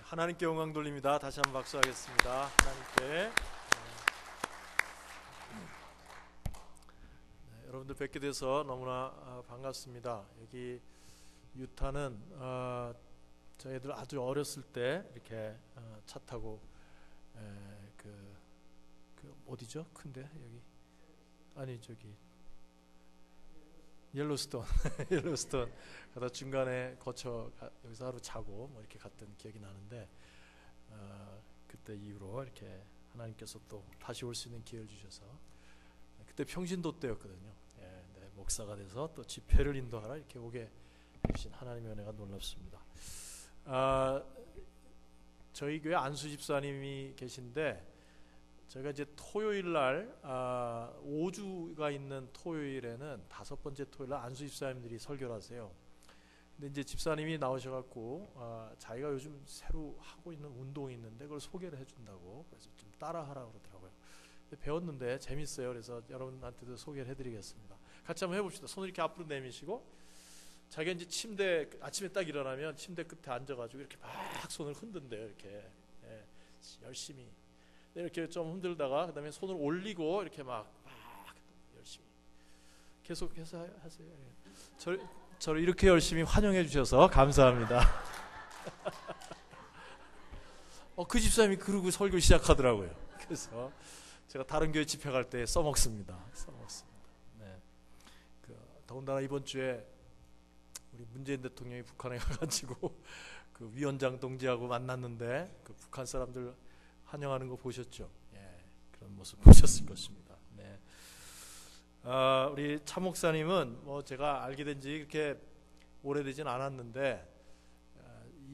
하나님께 영광 돌립니다. 다시 한번 박수하겠습니다. 하나님께. 여러분들 뵙게 돼서 너무나 반갑습니다. 여기 유타는 저희들 아주 어렸을 때 이렇게 차 타고 그 어디죠? 큰데 여기 아니 저기 옐로스톤 옐로스톤 가다 중간에 거쳐 여기서 하루 자고 뭐 이렇게 갔던 기억이 나는데 그때 이후로 이렇게 하나님께서 또 다시 올 수 있는 기회를 주셔서 그때 평신도 때였거든요. 네, 목사가 돼서 또 집회를 인도하라 이렇게 오게 해주신 하나님의 은혜가 놀랍습니다. 저희 교회 안수 집사님이 계신데 저희가 이제 토요일 날 5주가 있는 토요일에는 5번째 토요일 날 안수 집사님들이 설교를 하세요. 근데 이제 집사님이 나오셔갖고 자기가 요즘 새로 하고 있는 운동이 있는데 그걸 소개를 해준다고 그래서 좀 따라하라고 그러더라고요. 근데 배웠는데 재밌어요. 그래서 여러분한테도 소개를 해드리겠습니다. 같이 한번 해봅시다. 손을 이렇게 앞으로 내미시고 자기가 이제 침대 아침에 딱 일어나면 침대 끝에 앉아가지고 이렇게 막 손을 흔든대요. 이렇게 열심히. 이렇게 좀 흔들다가 그 다음에 손을 올리고 이렇게 막 열심히 계속해서 하세요. 저를 이렇게 열심히 환영해 주셔서 감사합니다. 그 집사님이 그러고 설교 시작하더라고요. 그래서 제가 다른 교회 집회 갈 때 써먹습니다. 네. 더군다나 이번 주에 우리 문재인 대통령이 북한에 가가지고 그 위원장 동지하고 만났는데 그 북한 사람들 환영하는 거 보셨죠? 그런 모습 보셨을 것입니다. 네. 우리 차 목사님은 뭐 제가 알게 된 지 그렇게 오래되진 않았는데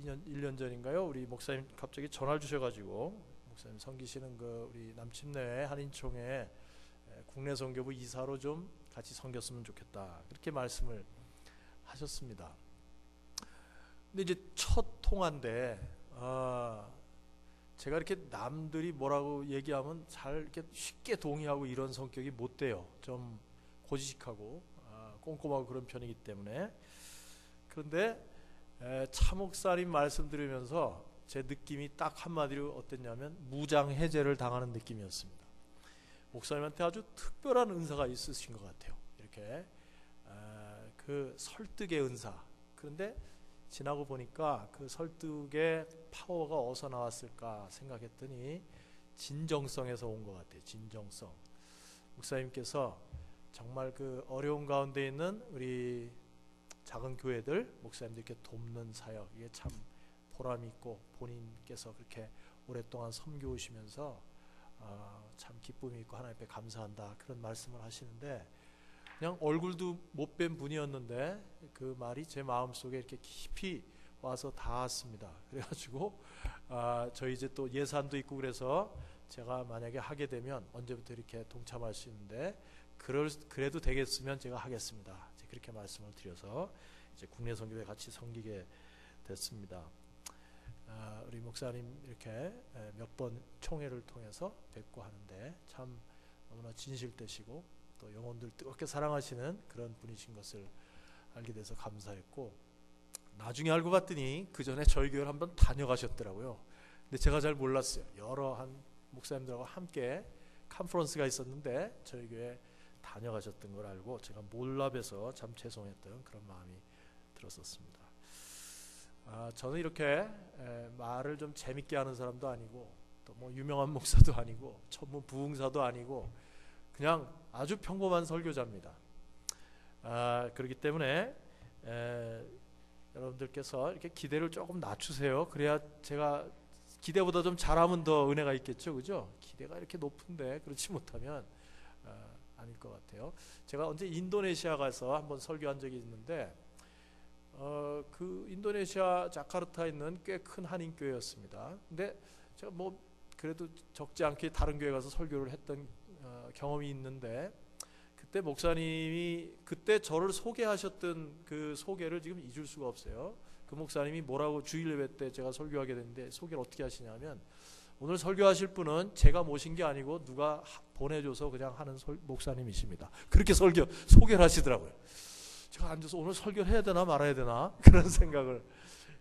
1년 전인가요? 우리 목사님 갑자기 전화를 주셔가지고 목사님 섬기시는 그 우리 남침내 한인총회 국내 선교부 이사로 좀 같이 섬겼으면 좋겠다 그렇게 말씀을 하셨습니다. 근데 이제 첫 통화인데 제가 이렇게 남들이 뭐라고 얘기하면 잘 이렇게 쉽게 동의하고 이런 성격이 못 돼요. 좀 고지식하고 꼼꼼하고 그런 편이기 때문에. 그런데 차 목사님 말씀 들으면서 제 느낌이 딱 한마디로 어땠냐면 무장해제를 당하는 느낌이었습니다. 목사님한테 아주 특별한 은사가 있으신 것 같아요. 이렇게 그 설득의 은사. 그런데 지나고 보니까 그 설득의 파워가 어디서 나왔을까 생각했더니 진정성에서 온 것 같아요. 진정성. 목사님께서 정말 그 어려운 가운데 있는 우리 작은 교회들 목사님들께 돕는 사역 이게 참 보람이 있고 본인께서 그렇게 오랫동안 섬겨오시면서 참 기쁨이 있고 하나님 앞에 감사한다 그런 말씀을 하시는데 그냥 얼굴도 못 뵌 분이었는데 그 말이 제 마음속에 이렇게 깊이 와서 닿았습니다. 그래가지고 저희 이제 또 예산도 있고 그래서 제가 만약에 하게 되면 언제부터 이렇게 동참할 수 있는데 그래도 되겠으면 제가 하겠습니다. 그렇게 말씀을 드려서 이제 국내 선교회 같이 섬기게 됐습니다. 우리 목사님 이렇게 몇 번 총회를 통해서 뵙고 하는데 참 너무나 진실되시고 또 영혼들 뜨겁게 사랑하시는 그런 분이신 것을 알게 돼서 감사했고 나중에 알고 봤더니 그 전에 저희 교회를 한번 다녀가셨더라고요. 근데 제가 잘 몰랐어요. 여러 한 목사님들하고 함께 컨퍼런스가 있었는데 저희 교회 다녀가셨던 걸 알고 제가 몰라봬서 참 죄송했던 그런 마음이 들었었습니다. 저는 이렇게 말을 좀 재밌게 하는 사람도 아니고 또 뭐 유명한 목사도 아니고 전문 부흥사도 아니고 그냥 아주 평범한 설교자입니다. 그렇기 때문에 여러분들께서 이렇게 기대를 조금 낮추세요. 그래야 제가 기대보다 좀 잘하면 더 은혜가 있겠죠, 그죠? 기대가 이렇게 높은데 그렇지 못하면 아닐 것 같아요. 제가 언제 인도네시아 가서 한번 설교한 적이 있는데 그 인도네시아 자카르타에 있는 꽤 큰 한인 교회였습니다. 근데 제가 뭐 그래도 적지 않게 다른 교회 가서 설교를 했던 경험이 있는데 그때 목사님이 그때 저를 소개하셨던 그 소개를 지금 잊을 수가 없어요. 그 목사님이 뭐라고 주일 예배 때 제가 설교하게 됐는데 소개를 어떻게 하시냐면 오늘 설교하실 분은 제가 모신 게 아니고 누가 보내줘서 그냥 하는 목사님이십니다. 그렇게 소개를 하시더라고요. 제가 앉아서 오늘 설교를 해야 되나 말아야 되나 그런 생각을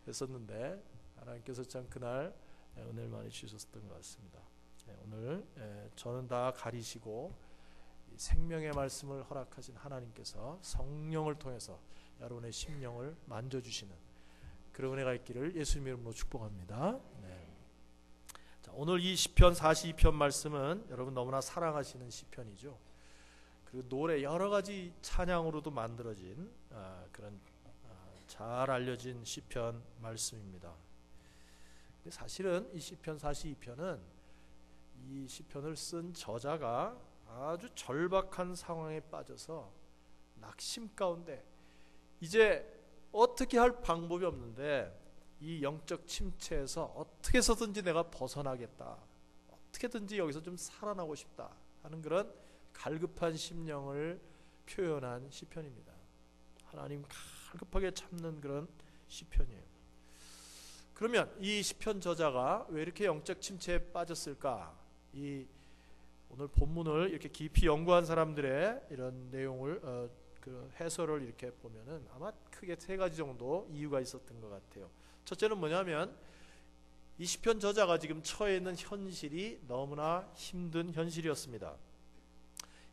했었는데 하나님께서 참 그날 은혜를 많이 주셨던 것 같습니다. 오늘 저는 다 가리시고 생명의 말씀을 허락하신 하나님께서 성령을 통해서 여러분의 심령을 만져주시는 그런 은혜가 있기를 예수님 이름으로 축복합니다. 자, 오늘 이 시편 42편 말씀은 여러분 너무나 사랑하시는 시편이죠. 그리고 노래 여러 가지 찬양으로도 만들어진 그런 잘 알려진 시편 말씀입니다. 사실은 이 시편 42편은 이 시편을 쓴 저자가 아주 절박한 상황에 빠져서 낙심 가운데 이제 어떻게 할 방법이 없는데 이 영적 침체에서 어떻게 해서든지 내가 벗어나겠다, 어떻게든지 여기서 좀 살아나고 싶다 하는 그런 갈급한 심령을 표현한 시편입니다. 하나님 갈급하게 참는 그런 시편이에요. 그러면 이 시편 저자가 왜 이렇게 영적 침체에 빠졌을까? 이 오늘 본문을 이렇게 깊이 연구한 사람들의 이런 내용을 그 해설을 이렇게 보면은 아마 크게 세 가지 정도 이유가 있었던 것 같아요. 첫째는 뭐냐면 이 시편 저자가 지금 처해 있는 현실이 너무나 힘든 현실이었습니다.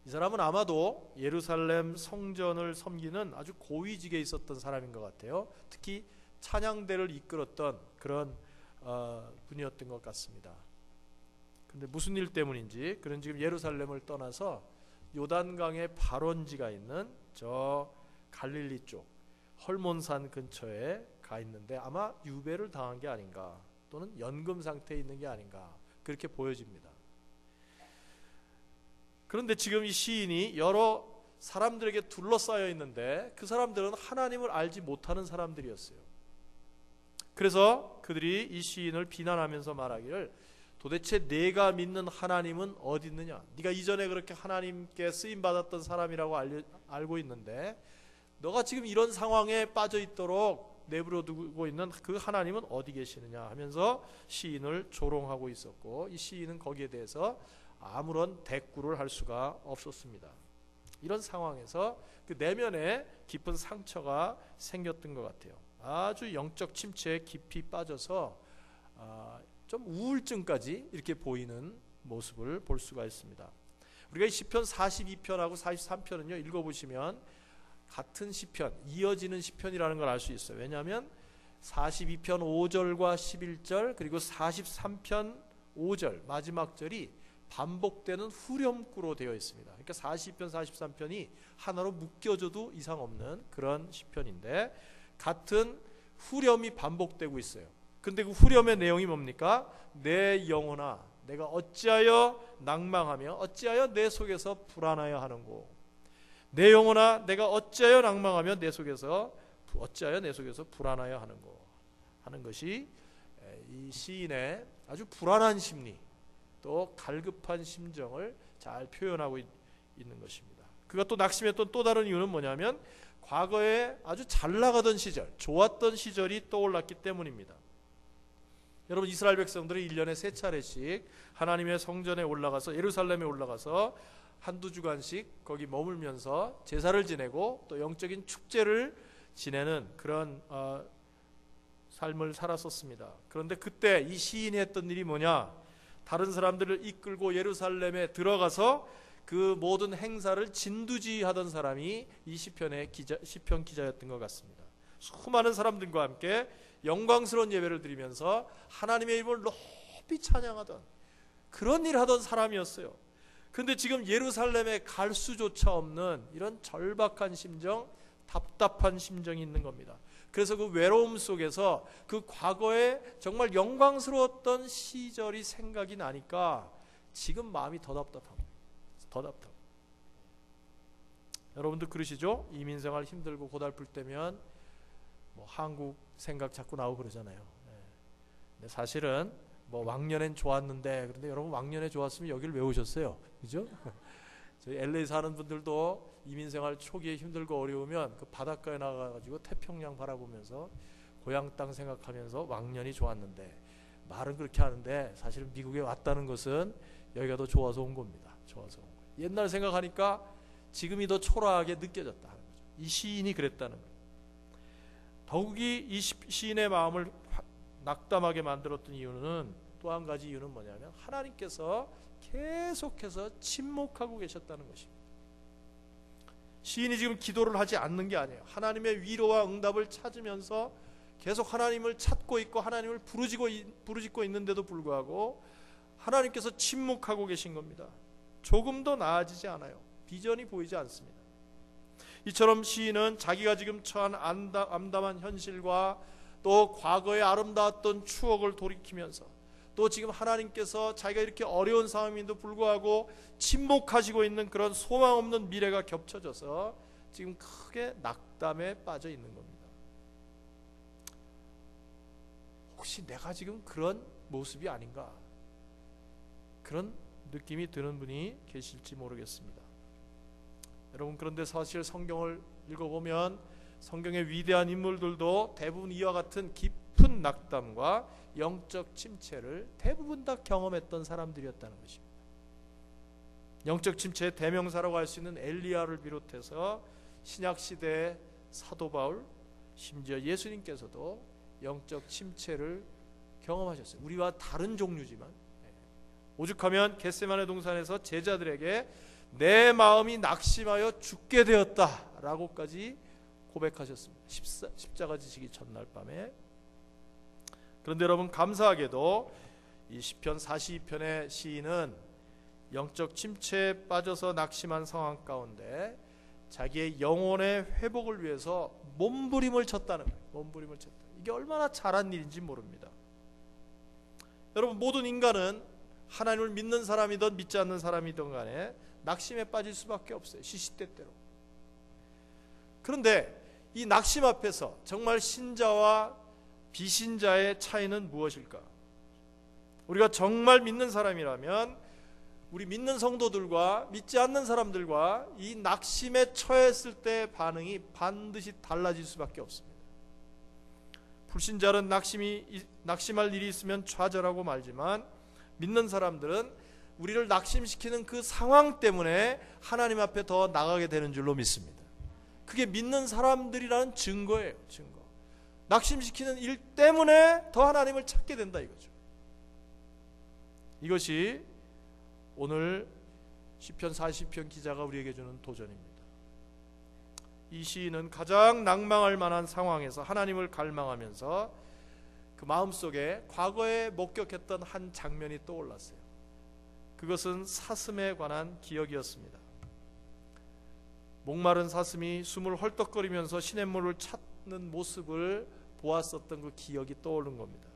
이 사람은 아마도 예루살렘 성전을 섬기는 아주 고위직에 있었던 사람인 것 같아요. 특히 찬양대를 이끌었던 그런 분이었던 것 같습니다. 근데 무슨 일 때문인지 그는 지금 예루살렘을 떠나서 요단강의 발원지가 있는 저 갈릴리 쪽 헐몬산 근처에 가 있는데 아마 유배를 당한 게 아닌가, 또는 연금 상태에 있는 게 아닌가, 그렇게 보여집니다. 그런데 지금 이 시인이 여러 사람들에게 둘러싸여 있는데 그 사람들은 하나님을 알지 못하는 사람들이었어요. 그래서 그들이 이 시인을 비난하면서 말하기를, 도대체 내가 믿는 하나님은 어디 있느냐? 네가 이전에 그렇게 하나님께 쓰임받았던 사람이라고 알고 있는데 너가 지금 이런 상황에 빠져 있도록 내버려 두고 있는 그 하나님은 어디 계시느냐 하면서 시인을 조롱하고 있었고, 이 시인은 거기에 대해서 아무런 대꾸를 할 수가 없었습니다. 이런 상황에서 그 내면에 깊은 상처가 생겼던 것 같아요. 아주 영적 침체에 깊이 빠져서 좀 우울증까지 이렇게 보이는 모습을 볼 수가 있습니다. 우리가 이 시편 42편하고 43편은요 읽어보시면 같은 시편, 이어지는 시편이라는 걸 알 수 있어요. 왜냐하면 42편 5절과 11절 그리고 43편 5절 마지막 절이 반복되는 후렴구로 되어 있습니다. 그러니까 40편 43편이 하나로 묶여져도 이상 없는 그런 시편인데 같은 후렴이 반복되고 있어요. 근데 그 후렴의 내용이 뭡니까? 내 영혼아 내가 어찌하여 낭망하며 어찌하여 내 속에서 불안하여 하는고, 내 영혼아 내가 어찌하여 낭망하며 어찌하여 내 속에서 불안하여 하는고 하는 것이 이 시인의 아주 불안한 심리, 또 갈급한 심정을 잘 표현하고 있는 것입니다. 그가 또 낙심했던 또 다른 이유는 뭐냐면 과거에 아주 잘 나가던 시절, 좋았던 시절이 떠올랐기 때문입니다. 여러분, 이스라엘 백성들은 1년에 3차례씩 하나님의 성전에 올라가서, 예루살렘에 올라가서 한두 주간씩 거기 머물면서 제사를 지내고 또 영적인 축제를 지내는 그런 삶을 살았었습니다. 그런데 그때 이 시인이 했던 일이 뭐냐? 다른 사람들을 이끌고 예루살렘에 들어가서 그 모든 행사를 진두지휘하던 사람이 이 시편 기자였던 것 같습니다. 수많은 사람들과 함께 영광스러운 예배를 드리면서 하나님의 이름을 높이 찬양하던 그런 일을 하던 사람이었어요. 그런데 지금 예루살렘에 갈 수조차 없는 이런 절박한 심정, 답답한 심정이 있는 겁니다. 그래서 그 외로움 속에서 그 과거에 정말 영광스러웠던 시절이 생각이 나니까 지금 마음이 더 답답합니다. 더 답답. 여러분도 그러시죠? 이민생활 힘들고 고달플 때면 뭐 한국 생각 자꾸 나오고 그러잖아요. 근데 사실은 뭐 왕년엔 좋았는데, 그런데 여러분 왕년에 좋았으면 여기를 왜 오셨어요? 그죠? 저희 LA 사는 분들도 이민생활 초기에 힘들고 어려우면 그 바닷가에 나가가지고 태평양 바라보면서 고향 땅 생각하면서 왕년이 좋았는데, 말은 그렇게 하는데 사실은 미국에 왔다는 것은 여기가 더 좋아서 온 겁니다. 좋아서 온 거예요. 옛날 생각하니까 지금이 더 초라하게 느껴졌다 하는 거죠. 이 시인이 그랬다는 거예요. 더욱이 이 시인의 마음을 낙담하게 만들었던 이유는 또 한 가지 이유는 뭐냐면 하나님께서 계속해서 침묵하고 계셨다는 것입니다. 시인이 지금 기도를 하지 않는 게 아니에요. 하나님의 위로와 응답을 찾으면서 계속 하나님을 찾고 있고 하나님을 부르짖고 있는데도 불구하고 하나님께서 침묵하고 계신 겁니다. 조금도 나아지지 않아요. 비전이 보이지 않습니다. 이처럼 시인은 자기가 지금 처한 암담한 현실과 또 과거의 아름다웠던 추억을 돌이키면서 또 지금 하나님께서 자기가 이렇게 어려운 상황임에도 불구하고 침묵하시고 있는 그런 소망 없는 미래가 겹쳐져서 지금 크게 낙담에 빠져 있는 겁니다. 혹시 내가 지금 그런 모습이 아닌가, 그런 느낌이 드는 분이 계실지 모르겠습니다. 여러분, 그런데 사실 성경을 읽어보면 성경의 위대한 인물들도 대부분 이와 같은 깊은 낙담과 영적 침체를 대부분 다 경험했던 사람들이었다는 것입니다. 영적 침체의 대명사라고 할 수 있는 엘리야를 비롯해서 신약시대의 사도 바울, 심지어 예수님께서도 영적 침체를 경험하셨어요. 우리와 다른 종류지만, 오죽하면 겟세마네 동산에서 제자들에게 내 마음이 낙심하여 죽게 되었다라고까지 고백하셨습니다. 십자가 지시기 전날 밤에. 그런데 여러분, 감사하게도 이 시편 42편의 시인은 영적 침체에 빠져서 낙심한 상황 가운데 자기의 영혼의 회복을 위해서 몸부림을 쳤다는 거예요. 몸부림을 쳤다. 이게 얼마나 잘한 일인지 모릅니다. 여러분, 모든 인간은 하나님을 믿는 사람이든 믿지 않는 사람이든 간에 낙심에 빠질 수밖에 없어요. 시시때때로. 그런데 이 낙심 앞에서 정말 신자와 비신자의 차이는 무엇일까? 우리가 정말 믿는 사람이라면 우리 믿는 성도들과 믿지 않는 사람들과 이 낙심에 처했을 때 반응이 반드시 달라질 수밖에 없습니다. 불신자는 낙심할 일이 있으면 좌절하고 말지만, 믿는 사람들은 우리를 낙심시키는 그 상황 때문에 하나님 앞에 더 나가게 되는 줄로 믿습니다. 그게 믿는 사람들이라는 증거예요. 증거. 낙심시키는 일 때문에 더 하나님을 찾게 된다 이거죠. 이것이 오늘 시편 40편 기자가 우리에게 주는 도전입니다. 이 시인은 가장 낭망할 만한 상황에서 하나님을 갈망하면서 그 마음속에 과거에 목격했던 한 장면이 떠올랐어요. 그것은 사슴에 관한 기억이었습니다. 목마른 사슴이 숨을 헐떡거리면서 시냇물을 찾는 모습을 보았었던 그 기억이 떠오른 겁니다.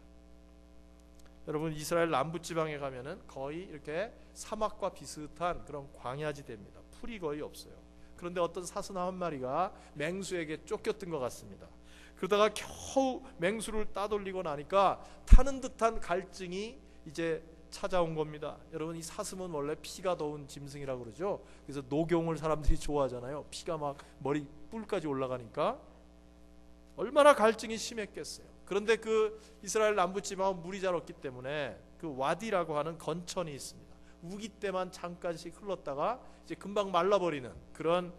여러분, 이스라엘 남부지방에 가면은 거의 이렇게 사막과 비슷한 그런 광야지대입니다. 풀이 거의 없어요. 그런데 어떤 사슴 한 마리가 맹수에게 쫓겼던 것 같습니다. 그러다가 겨우 맹수를 따돌리고 나니까 타는 듯한 갈증이 이제 찾아온 겁니다. 여러분, 이 사슴은 원래 피가 더운 짐승이라고 그러죠. 그래서 녹용을 사람들이 좋아하잖아요. 피가 막 머리 뿔까지 올라가니까 얼마나 갈증이 심했겠어요. 그런데 그 이스라엘 남부지방은 물이 잘 없기 때문에 그 와디라고 하는 건천이 있습니다. 우기 때만 잠깐씩 흘렀다가 이제 금방 말라버리는 그런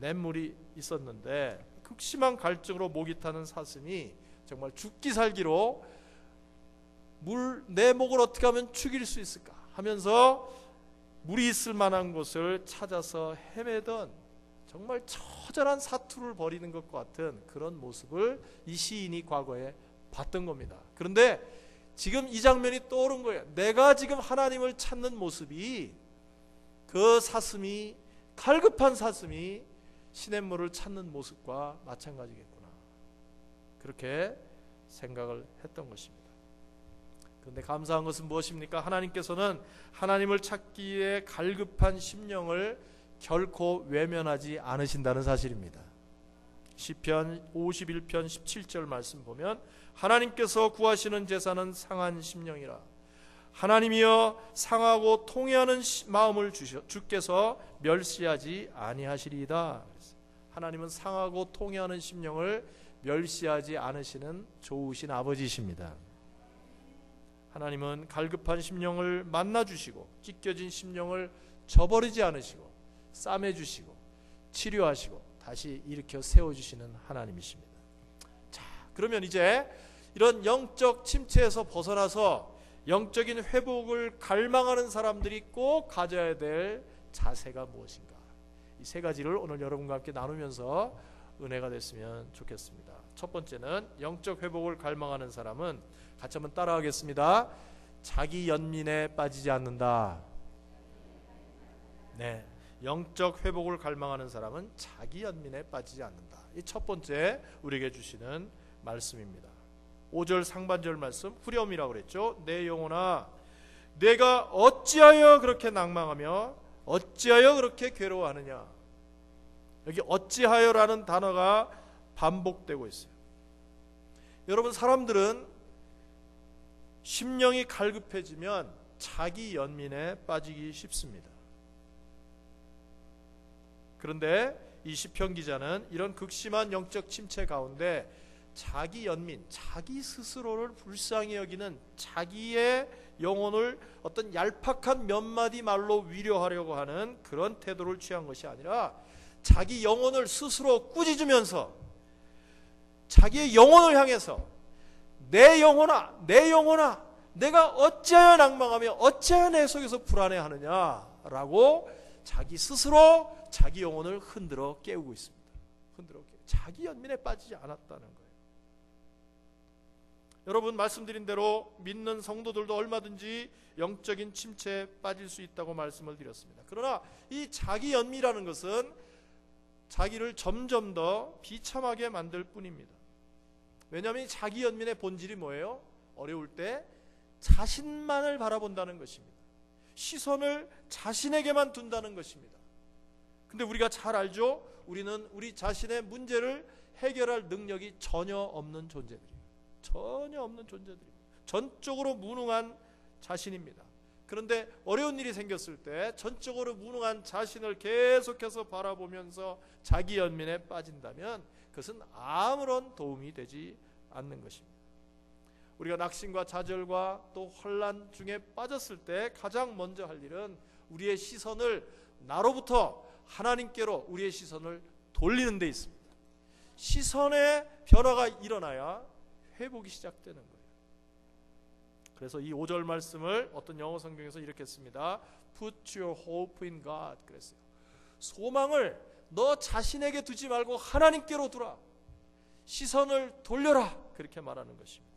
냇물이 있었는데, 극심한 갈증으로 목이 타는 사슴이 정말 죽기 살기로 내 목을 어떻게 하면 죽일 수 있을까 하면서 물이 있을 만한 곳을 찾아서 헤매던 정말 처절한 사투를 벌이는 것과 같은 그런 모습을 이 시인이 과거에 봤던 겁니다. 그런데 지금 이 장면이 떠오른 거예요. 내가 지금 하나님을 찾는 모습이 그 사슴이, 갈급한 사슴이 시냇물을 찾는 모습과 마찬가지겠구나, 그렇게 생각을 했던 것입니다. 그런데 감사한 것은 무엇입니까? 하나님께서는 하나님을 찾기에 갈급한 심령을 결코 외면하지 않으신다는 사실입니다. 시편 51편 17절 말씀 보면 하나님께서 구하시는 제사는 상한 심령이라. 하나님이여 상하고 통회하는 마음을 주께서 멸시하지 아니하시리이다. 하나님은 상하고 통회하는 심령을 멸시하지 않으시는 좋으신 아버지이십니다. 하나님은 갈급한 심령을 만나주시고 찢겨진 심령을 저버리지 않으시고 싸매주시고 치료하시고 다시 일으켜 세워주시는 하나님이십니다. 자, 그러면 이제 이런 영적 침체에서 벗어나서 영적인 회복을 갈망하는 사람들이 꼭 가져야 될 자세가 무엇인가? 이 세 가지를 오늘 여러분과 함께 나누면서 은혜가 됐으면 좋겠습니다. 첫 번째는 영적 회복을 갈망하는 사람은 같이 한번 따라하겠습니다. 자기 연민에 빠지지 않는다. 네, 영적 회복을 갈망하는 사람은 자기 연민에 빠지지 않는다. 이 첫 번째 우리에게 주시는 말씀입니다. 5절 상반절 말씀, 후렴이라고 그랬죠. 내 영혼아, 내가 어찌하여 그렇게 낭망하며 어찌하여 그렇게 괴로워하느냐. 여기 어찌하여라는 단어가 반복되고 있어요. 여러분, 사람들은 심령이 갈급해지면 자기 연민에 빠지기 쉽습니다. 그런데 이 시편 기자는 이런 극심한 영적 침체 가운데 자기 연민, 자기 스스로를 불쌍히 여기는 자기의 영혼을 어떤 얄팍한 몇 마디 말로 위로하려고 하는 그런 태도를 취한 것이 아니라 자기 영혼을 스스로 꾸짖으면서 자기의 영혼을 향해서 내 영혼아, 내 영혼아, 내가 어찌하여 낭망하며 어찌하여 내 속에서 불안해하느냐라고 자기 스스로 자기 영혼을 흔들어 깨우고 있습니다. 흔들어 깨우고 자기 연민에 빠지지 않았다는 거예요. 여러분, 말씀드린 대로 믿는 성도들도 얼마든지 영적인 침체에 빠질 수 있다고 말씀을 드렸습니다. 그러나 이 자기 연민이라는 것은 자기를 점점 더 비참하게 만들 뿐입니다. 왜냐하면 이 자기 연민의 본질이 뭐예요? 어려울 때 자신만을 바라본다는 것입니다. 시선을 자신에게만 둔다는 것입니다. 근데 우리가 잘 알죠? 우리는 우리 자신의 문제를 해결할 능력이 전혀 없는 존재들이에요. 전혀 없는 존재들입니다. 전적으로 무능한 자신입니다. 그런데 어려운 일이 생겼을 때 전적으로 무능한 자신을 계속해서 바라보면서 자기 연민에 빠진다면 그것은 아무런 도움이 되지 않는 것입니다. 우리가 낙심과 좌절과 또 혼란 중에 빠졌을 때 가장 먼저 할 일은 우리의 시선을 나로부터 하나님께로 우리의 시선을 돌리는 데 있습니다. 시선의 변화가 일어나야 회복이 시작되는 거예요. 그래서 이 5절 말씀을 어떤 영어 성경에서 이렇게 씁니다. Put your hope in God. 그랬어요. 소망을 너 자신에게 두지 말고 하나님께로 두라. 시선을 돌려라. 그렇게 말하는 것입니다.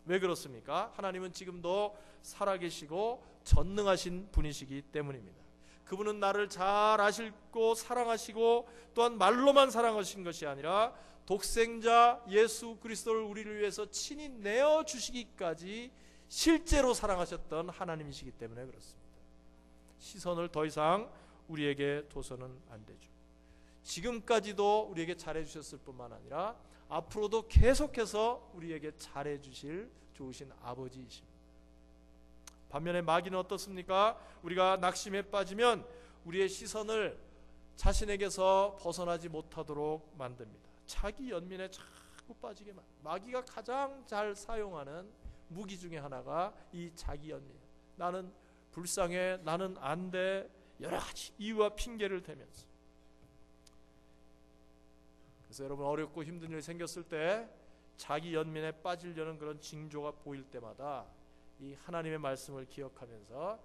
왜 그렇습니까? 하나님은 지금도 살아계시고 전능하신 분이시기 때문입니다. 그분은 나를 잘 아시고 사랑하시고 또한 말로만 사랑하신 것이 아니라 독생자 예수 그리스도를 우리를 위해서 친히 내어주시기까지 실제로 사랑하셨던 하나님이시기 때문에 그렇습니다. 시선을 더 이상 우리에게 둬서는 안 되죠. 지금까지도 우리에게 잘해주셨을 뿐만 아니라 앞으로도 계속해서 우리에게 잘해주실 좋으신 아버지이십니다. 반면에 마귀는 어떻습니까? 우리가 낙심에 빠지면 우리의 시선을 자신에게서 벗어나지 못하도록 만듭니다. 자기 연민에 자꾸 빠지게 만듭니다. 마귀가 가장 잘 사용하는 무기 중에 하나가 이 자기 연민. 나는 불쌍해, 나는 안 돼, 여러 가지 이유와 핑계를 대면서. 그래서 여러분, 어렵고 힘든 일이 생겼을 때 자기 연민에 빠지려는 그런 징조가 보일 때마다 이 하나님의 말씀을 기억하면서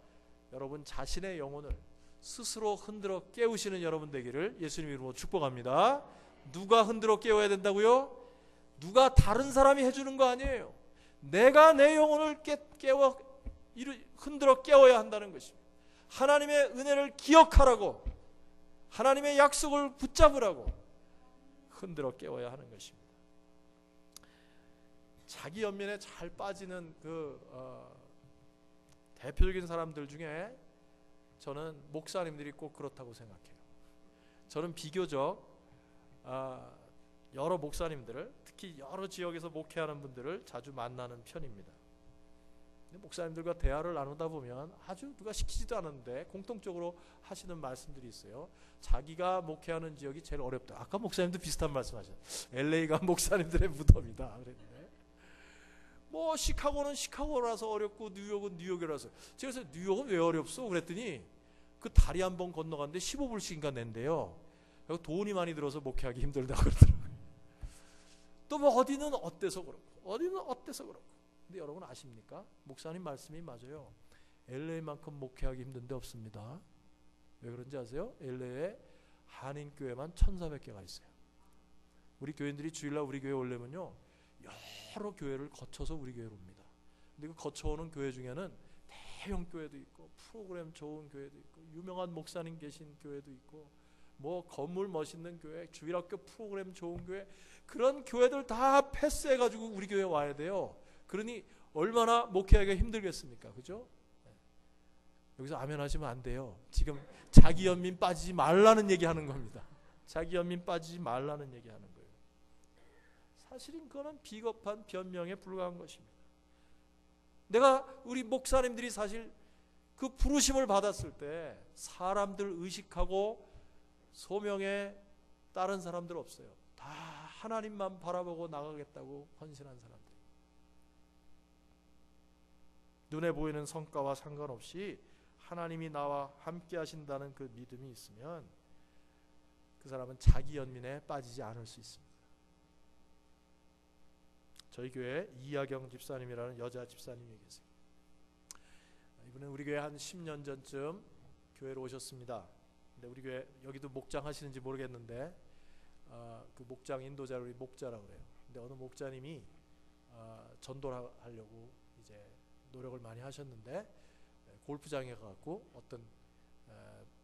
여러분 자신의 영혼을 스스로 흔들어 깨우시는 여러분 되기를 예수님 이름으로 축복합니다. 누가 흔들어 깨워야 된다고요? 누가 다른 사람이 해주는 거 아니에요. 내가 내 영혼을 흔들어 깨워야 한다는 것입니다. 하나님의 은혜를 기억하라고, 하나님의 약속을 붙잡으라고 흔들어 깨워야 하는 것입니다. 자기 연민에 잘 빠지는 대표적인 사람들 중에 저는 목사님들이 꼭 그렇다고 생각해요. 저는 비교적 여러 목사님들을, 특히 여러 지역에서 목회하는 분들을 자주 만나는 편입니다. 근데 목사님들과 대화를 나누다 보면 아주 누가 시키지도 않았는데 공통적으로 하시는 말씀들이 있어요. 자기가 목회하는 지역이 제일 어렵다. 아까 목사님도 비슷한 말씀하셨어요. LA가 목사님들의 무덤이다 그랬는데, 뭐 시카고는 시카고라서 어렵고 뉴욕은 뉴욕이라서. 제가 그래서 뉴욕은 왜 어렵소? 그랬더니 그 다리 한 번 건너갔는데 15불씩인가 낸대요. 돈이 많이 들어서 목회하기 힘들다고 그러더라고요. 또 뭐 어디는 어때서 그렇고 어디는 어때서 그렇고. 근데 여러분 아십니까? 목사님 말씀이 맞아요. LA만큼 목회하기 힘든 데 없습니다. 왜 그런지 아세요? LA에 한인교회만 1,400개가 있어요. 우리 교인들이 주일날 우리 교회 오려면요 여러 교회를 거쳐서 우리 교회로 옵니다. 근데 그 거쳐오는 교회 중에는 대형 교회도 있고 프로그램 좋은 교회도 있고 유명한 목사님 계신 교회도 있고 뭐 건물 멋있는 교회, 주일학교 프로그램 좋은 교회, 그런 교회들 다 패스해가지고 우리 교회 와야 돼요. 그러니 얼마나 목회하기가 힘들겠습니까? 그죠? 여기서 아멘 하시면 안 돼요. 지금 자기 연민 빠지지 말라는 얘기하는 겁니다. 자기 연민 빠지지 말라는 얘기하는 거예요. 사실은 그거는 비겁한 변명에 불과한 것입니다. 내가 우리 목사님들이 사실 그 부르심을 받았을 때 사람들 의식하고 소명에 따른 사람들 없어요. 다 하나님만 바라보고 나가겠다고 헌신한 사람들. 눈에 보이는 성과와 상관없이 하나님이 나와 함께 하신다는 그 믿음이 있으면 그 사람은 자기 연민에 빠지지 않을 수 있습니다. 저희 교회 이하경 집사님이라는 여자 집사님이 계세요. 이분은 우리 교회 한 10년 전쯤 교회로 오셨습니다. 근데 우리 교회 여기도 목장 하시는지 모르겠는데 그 목장 인도자를 우리 목자라고 그래요. 근데 어느 목자님이 전도를 하려고 이제 노력을 많이 하셨는데 골프장에 가고 어떤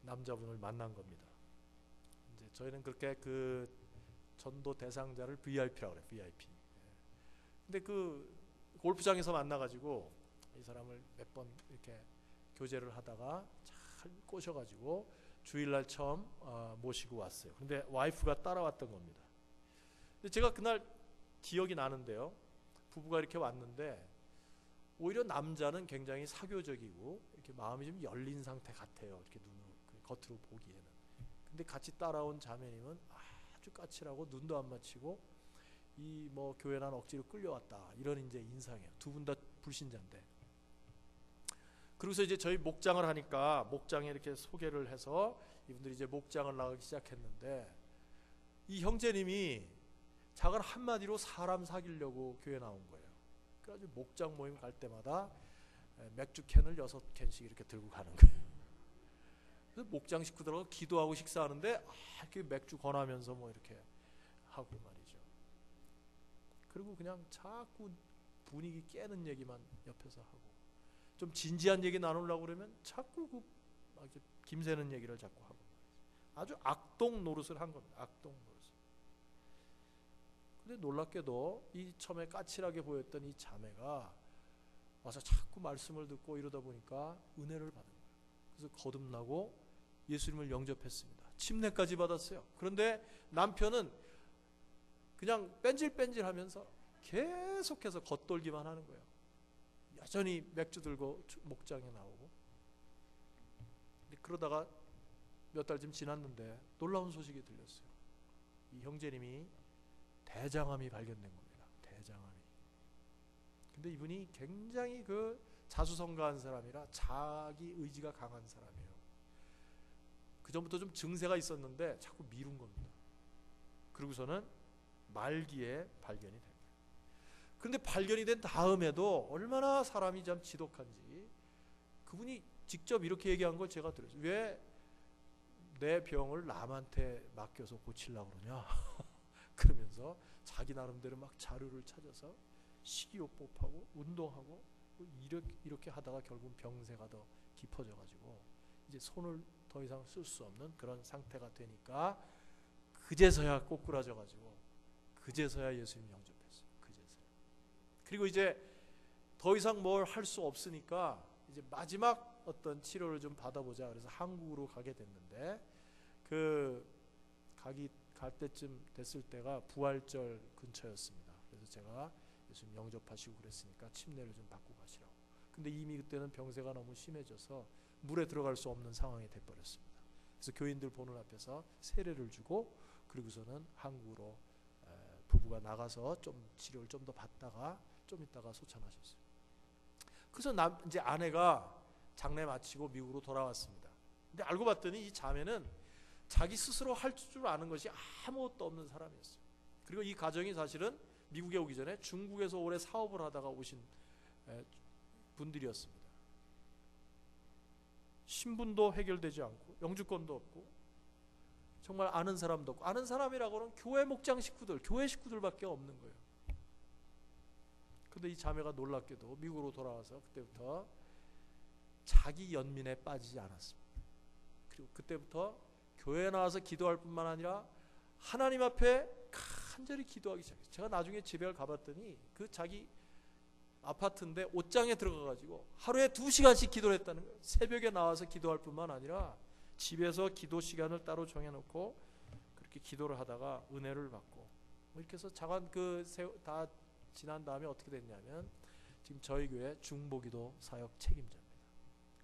남자분을 만난 겁니다. 이제 저희는 그렇게 그 전도 대상자를 VIP라고 그래요. VIP. 근데 그 골프장에서 만나가지고 이 사람을 몇 번 이렇게 교제를 하다가 잘 꼬셔가지고 주일날 처음 모시고 왔어요. 근데 와이프가 따라왔던 겁니다. 근데 제가 그날 기억이 나는데요. 부부가 이렇게 왔는데 오히려 남자는 굉장히 사교적이고 이렇게 마음이 좀 열린 상태 같아요. 이렇게 눈으로 겉으로 보기에는. 근데 같이 따라온 자매님은 아주 까칠하고 눈도 안 맞히고 이 뭐 교회 난 억지로 끌려왔다 이런 이제 인상이에요. 두 분 다 불신자인데. 그러고서 이제 저희 목장을 하니까 목장에 이렇게 소개를 해서 이분들이 이제 목장을 나가기 시작했는데 이 형제님이 작은 한마디로 사람 사귀려고 교회 나온 거예요. 그래가지고 목장 모임 갈 때마다 맥주 캔을 6캔씩 이렇게 들고 가는 거예요. 그래서 목장 식구들하고 기도하고 식사하는데 이렇게 맥주 권하면서 뭐 이렇게 하고 말이죠. 그리고 그냥 자꾸 분위기 깨는 얘기만 옆에서 하고 좀 진지한 얘기 나누려고 그러면 자꾸 그 김새는 얘기를 자꾸 하고 아주 악동 노릇을 한 겁니다. 악동 노릇. 근데 놀랍게도 이 처음에 까칠하게 보였던 이 자매가 와서 자꾸 말씀을 듣고 이러다 보니까 은혜를 받은 거예요. 그래서 거듭나고 예수님을 영접했습니다. 침례까지 받았어요. 그런데 남편은 그냥 뺀질뺀질하면서 계속해서 겉돌기만 하는 거예요. 여전히 맥주 들고 목장에 나오고. 그러다가 몇 달쯤 지났는데 놀라운 소식이 들렸어요. 이 형제님이 대장암이 발견된 겁니다. 대장암이. 근데 이분이 굉장히 그 자수성가한 사람이라 자기 의지가 강한 사람이에요. 그 전부터 좀 증세가 있었는데 자꾸 미룬 겁니다. 그러고서는 말기에 발견이 된 거예요. 그런데 발견이 된 다음에도 얼마나 사람이 참 지독한지 그분이 직접 이렇게 얘기한 걸 제가 들었어요. 왜 내 병을 남한테 맡겨서 고치려고 그러냐. 그러면서 자기 나름대로 막 자료를 찾아서 식이요법하고 운동하고 이렇게 하다가 결국 병세가 더 깊어져가지고 이제 손을 더 이상 쓸 수 없는 그런 상태가 되니까 그제서야 꼬꾸라져가지고 그제서야 예수님 영접했어요. 그제서야. 그리고 이제 더 이상 뭘 할 수 없으니까 이제 마지막 어떤 치료를 좀 받아보자. 그래서 한국으로 가게 됐는데 갈 때쯤 됐을 때가 부활절 근처였습니다. 그래서 제가 예수님 영접하시고 그랬으니까 침례를 좀 받고 가시라고. 근데 이미 그때는 병세가 너무 심해져서 물에 들어갈 수 없는 상황이 돼버렸습니다. 그래서 교인들 보는 앞에서 세례를 주고 그리고서는 한국으로 부부가 나가서 좀 치료를 좀 더 받다가 좀 있다가 소천하셨어요. 그래서 이제 아내가 장례 마치고 미국으로 돌아왔습니다. 근데 알고 봤더니 이 자매는 자기 스스로 할 줄 아는 것이 아무것도 없는 사람이었어요. 그리고 이 가정이 사실은 미국에 오기 전에 중국에서 오래 사업을 하다가 오신 분들이었습니다. 신분도 해결되지 않고 영주권도 없고 정말 아는 사람도 없고, 아는 사람이라고는 교회 목장 식구들, 교회 식구들밖에 없는 거예요. 근데 이 자매가 놀랍게도 미국으로 돌아와서 그때부터 자기 연민에 빠지지 않았습니다. 그리고 그때부터 교회에 나와서 기도할 뿐만 아니라 하나님 앞에 간절히 기도하기 시작했어요. 제가 나중에 집에 가봤더니 그 자기 아파트인데 옷장에 들어가가지고 하루에 2시간씩 기도를 했다는 거예요. 새벽에 나와서 기도할 뿐만 아니라 집에서 기도 시간을 따로 정해놓고 그렇게 기도를 하다가 은혜를 받고, 이렇게 해서 자관 다 지난 다음에 어떻게 됐냐면 지금 저희 교회 중보기도 사역 책임자입니다.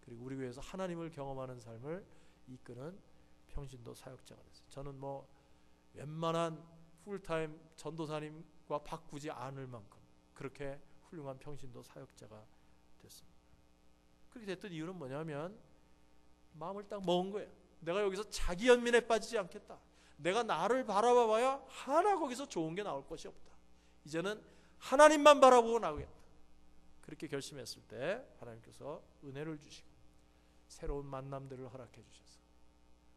그리고 우리 교회에서 하나님을 경험하는 삶을 이끄는 평신도 사역자가 됐어요. 저는 뭐 웬만한 풀타임 전도사님과 바꾸지 않을 만큼 그렇게 훌륭한 평신도 사역자가 됐습니다. 그렇게 됐던 이유는 뭐냐면 마음을 딱 먹은 거예요. 내가 여기서 자기 연민에 빠지지 않겠다. 내가 나를 바라봐봐야 하나 거기서 좋은 게 나올 것이 없다. 이제는 하나님만 바라보고 나오겠다. 그렇게 결심했을 때 하나님께서 은혜를 주시고 새로운 만남들을 허락해 주셔서